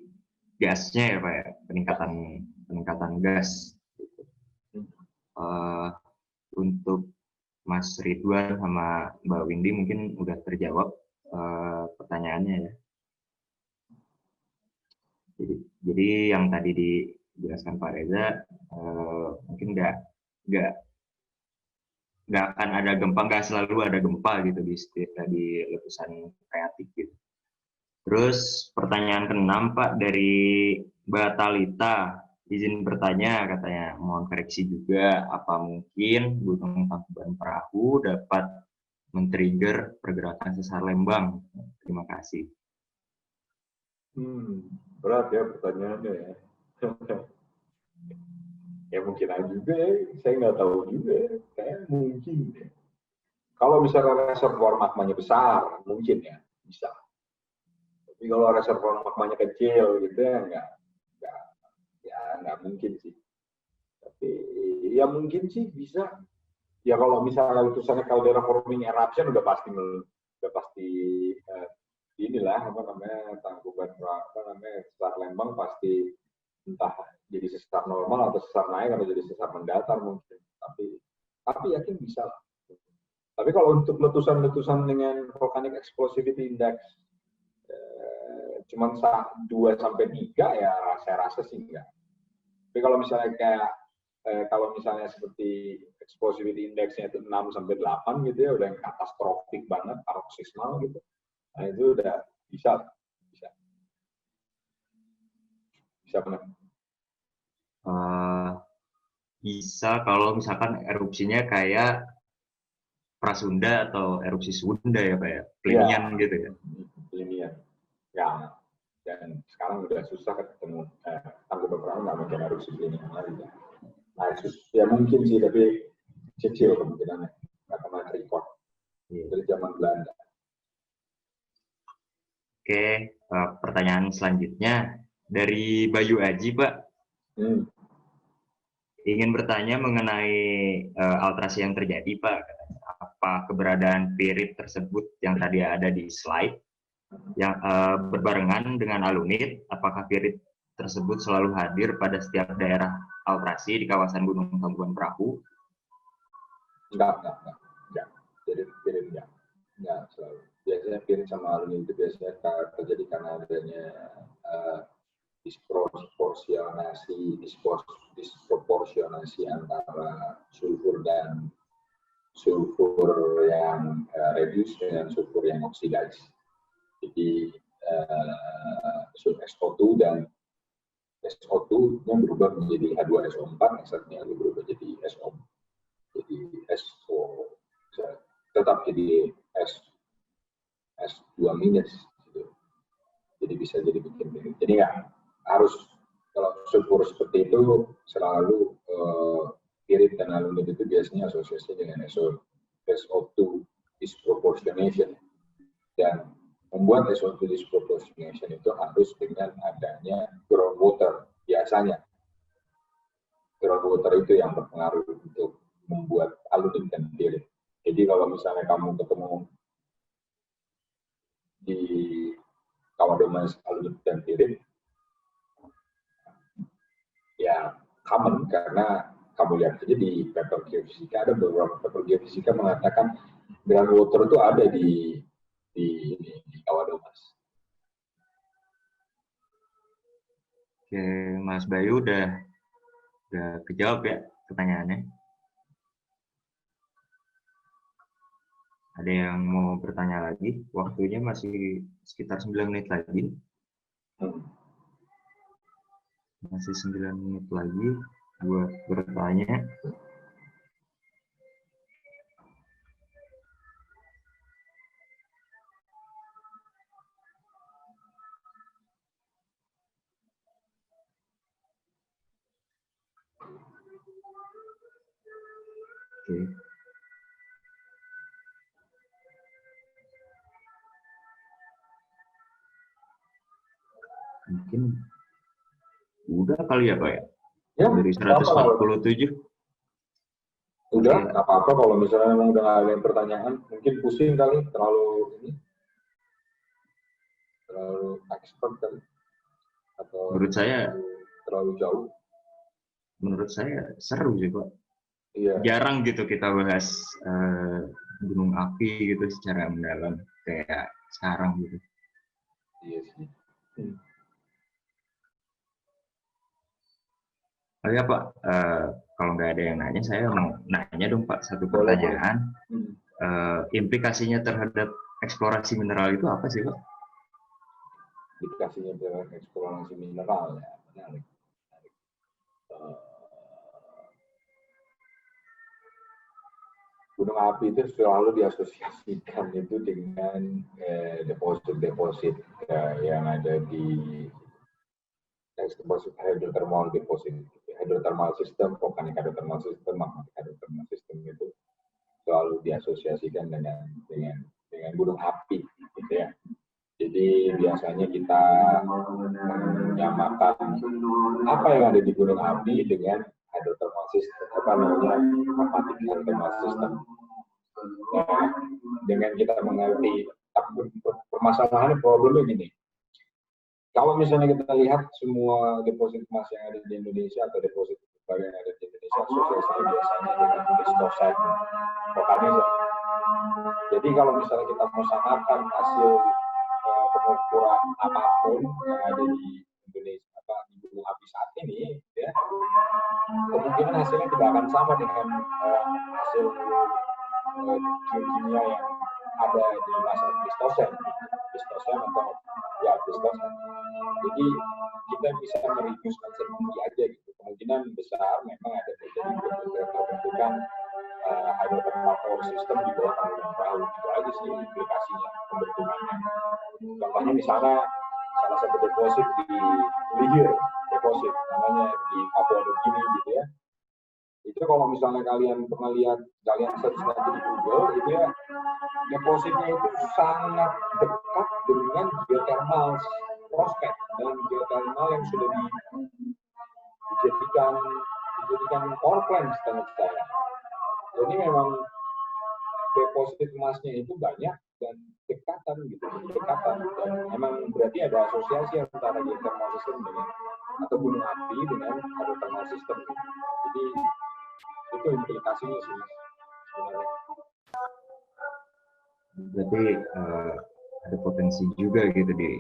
gasnya ya Pak ya, peningkatan gas. Untuk Mas Ridwan sama Mbak Windy mungkin udah terjawab pertanyaannya ya. Jadi yang tadi dijelaskan Pak Reza, mungkin nggak akan ada gempa, nggak selalu ada gempa gitu di letusan freatik gitu. Terus pertanyaan ke-6 Pak dari Mbak Talita, izin bertanya katanya, mohon koreksi juga, apa mungkin gunung tangkuban perahu dapat men-trigger pergerakan sesar lembang? Terima kasih. Berat ya pertanyaannya ya. Ya mungkin aja juga ya, saya nggak tahu juga, kayak mungkin ya. Kalau misalnya reservoir magmanya besar, mungkin ya, bisa. Tapi kalau reservoir magmanya kecil gitu ya, nggak mungkin sih. Tapi ya mungkin sih bisa. Ya kalau misalnya letusannya caldera forming eruption udah pasti inilah tangkuban sesar lembang pasti entah jadi sesar normal atau sesar naik atau jadi sesar mendatar mungkin. Tapi yakin bisa lah. Tapi kalau untuk letusan-letusan dengan volcanic explosivity index cuma 2 sampai 3 ya saya rasa sih enggak. Tapi kalau misalnya seperti explosivity index-nya itu 6 sampai 8 gitu ya, udah yang katastrofik banget, paroxysmal gitu. Nah, itu udah bisa benar. Bisa kalau misalkan erupsinya kayak Prasunda atau erupsi Sunda ya Pak ya, Plinian ya, gitu ya. Plinian. Ya, dan sekarang udah susah ketemu tangkuban perahu nggak mungkin erupsi Plinian lagi ya. Nah, ya mungkin sih, tapi kecil kemungkinannya, nggak pernah record dari zaman Belanda. Oke, pertanyaan selanjutnya dari Bayu Aji, Pak. Ingin bertanya mengenai alterasi yang terjadi, Pak. Apa keberadaan pirit tersebut yang tadi ada di slide yang berbarengan dengan alunit? Apakah pirit tersebut selalu hadir pada setiap daerah alterasi di kawasan Gunung Tangkuban Perahu? Enggak. Jadi pirit enggak selalu. Biasanya pirit sama alunit itu biasanya terjadi karena adanya disproporsionasi antara sulfur yang reduce dengan sulfur yang oxidize. Jadi SO2 dan SO2 nya berubah menjadi H2SO4, eksaknya berubah jadi SO. Jadi SO tetap jadi S2 minus. Gitu. Jadi bisa jadi bikin pirit. Jadi nggak harus, kalau sulfur seperti itu selalu pirit dan alunit itu biasanya asosiasi dengan SO2 disproportionation, dan membuat SO2 disproportionation itu harus dengan adanya groundwater. Biasanya groundwater itu yang berpengaruh untuk membuat alunit dan pirit. Jadi kalau misalnya kamu ketemu di kawadomas alunit dan pirit, ya common, karena kamu lihat aja di paper geofisika, ada beberapa paper geofisika mengatakan groundwater itu ada di kawadomas. Oke, Mas Bayu udah kejawab ya pertanyaannya. Ada yang mau bertanya lagi? Waktunya masih sekitar 9 menit lagi. Masih 9 menit lagi buat bertanya. Oke. Mungkin udah kali ya Pak ya? Ya, Dari apa-apa. 147. Udah, Oke. nggak apa-apa kalau misalnya memang udah nggak ada yang pertanyaan. Mungkin pusing kali, terlalu expert kali. Atau Menurut saya terlalu jauh. Menurut saya seru sih Pak. Iya. Jarang gitu kita bahas gunung api gitu secara mendalam kayak sekarang gitu. Iya sih. Oh ya Pak, kalau nggak ada yang nanya, saya mau nanya dong Pak satu Boleh, pertanyaan. Implikasinya terhadap eksplorasi mineral itu apa sih Pak? Implikasinya terhadap eksplorasi mineral ya, menarik. Gunung api itu selalu diasosiasikan itu dengan deposit-deposit yang ada di deposit hydrothermal deposit, hydrothermal system, volcanic hydrothermal system, magmatic hydrothermal system itu selalu diasosiasikan dengan gunung api, gitu ya. Jadi biasanya kita menyamakan apa yang ada di gunung api dengan hydrothermal system, apa namanya, magmatic hydrothermal system. Nah, dengan kita mengerti permasalahan problemnya gini. Kalau misalnya kita lihat semua deposit emas yang ada di Indonesia atau deposit baru yang ada di Indonesia, asosiasinya biasanya dengan pleistocene volcanism. Jadi kalau misalnya kita mau samakan hasil pengukuran apapun yang ada di Indonesia, di gunung api saat ini, ya, kemungkinan hasilnya tidak akan sama dengan hasil geokimia yang ada di masa pleistocene atau ya pleistocene. Jadi kita bisa mereduce uncertainty aja gitu. Kemungkinan besar memang ada terjadi pembentukan hydrothermal power system di bawah tangkuban perahu, itu aja sih implikasinya pembentukannya. Contohnya misalnya salah satu deposit di Lihir deposit namanya di Papua Nugini gitu ya. Itu kalau misalnya kalian pernah lihat, kalian search nanti di Google, itu ya depositnya itu sangat dekat dengan geothermal prospek dan geothermal yang sudah dijadikan power plant setahu saya. Jadi memang deposit emasnya itu banyak dan dekatan gitu, dan memang berarti ada asosiasi antara geothermal system dengan atau gunung api dengan hydrothermal system. Jadi itu implikasinya sih sebenarnya. Berarti ada potensi juga gitu di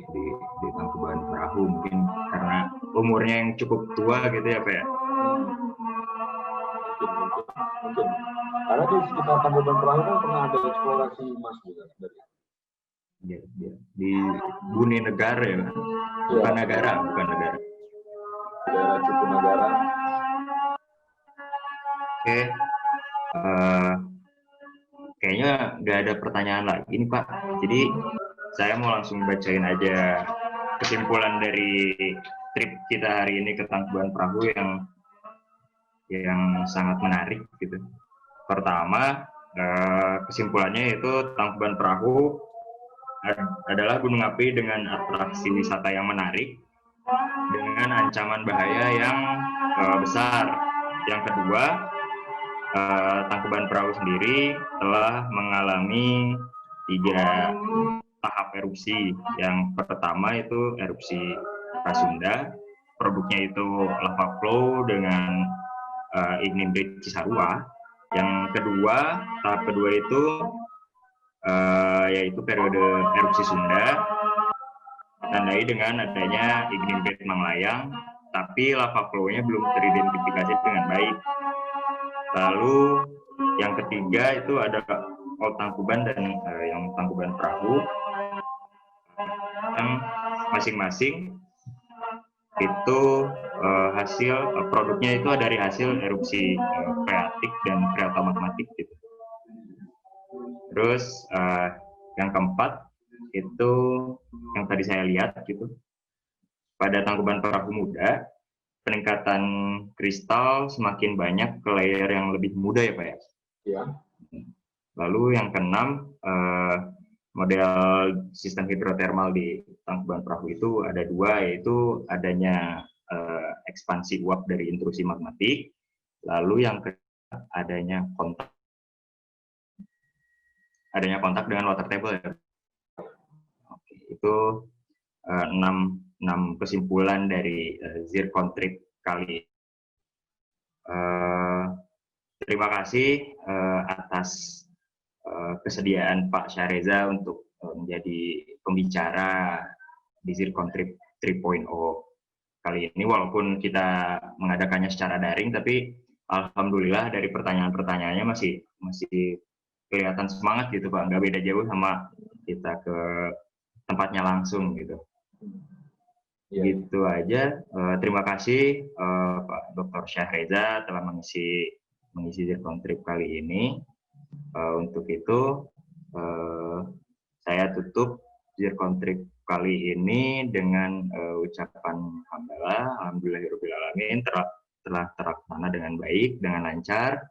Tangkuban Perahu, mungkin karena umurnya yang cukup tua gitu ya Pak ya? Mungkin. Karena di sekitar Tangkuban Perahu kan pernah ada eksplorasi emas juga dari. Ya. Di Bune Negara ya Pak? Bukan negara. Daerah Cupu Negara. Oke. Kayaknya nggak ada pertanyaan lagi nih Pak. Jadi saya mau langsung bacain aja kesimpulan dari trip kita hari ini ke Tangkuban Perahu yang sangat menarik gitu. Pertama, kesimpulannya itu Tangkuban Perahu adalah gunung api dengan atraksi wisata yang menarik dengan ancaman bahaya yang besar. Yang kedua, Tangkuban Perahu sendiri telah mengalami 3 tahap erupsi. Yang pertama itu erupsi Rasunda, produknya itu lava flow dengan igneous break Cisarua. Yang kedua, tahap kedua itu yaitu periode erupsi Sunda, ditandai dengan adanya igneous break Manglayang, tapi lava flow-nya belum teridentifikasi dengan baik. Lalu yang ketiga itu ada Old Tangkuban dan yang Tangkuban Perahu, yang masing-masing itu hasil produknya itu dari hasil erupsi freatik dan freatomagmatik gitu. Terus yang keempat itu yang tadi saya lihat gitu, pada Tangkuban Perahu muda peningkatan kristal semakin banyak ke layer yang lebih muda ya Pak ya. Ya. Lalu yang keenam, model sistem hidrotermal di Tangkuban Perahu itu ada dua, yaitu adanya ekspansi uap dari intrusi magmatik, lalu yang kedua adanya kontak dengan water table. Ya. Oke, itu 6 kesimpulan dari zircon trip kali ini. Terima kasih atas kesediaan Pak Syahreza untuk menjadi pembicara di Zircon Trip 3.0 kali ini. Walaupun kita mengadakannya secara daring, tapi alhamdulillah dari pertanyaan-pertanyaannya masih kelihatan semangat gitu Pak. Nggak beda jauh sama kita ke tempatnya langsung gitu. Ya. Gitu aja. Terima kasih Pak Dr. Syahreza telah mengisi Zircon Trip kali ini. Untuk itu saya tutup Zircon Trip kali ini dengan ucapan hamdalah, alhamdulillahirabbil alamin, telah terlaksana dengan baik, dengan lancar.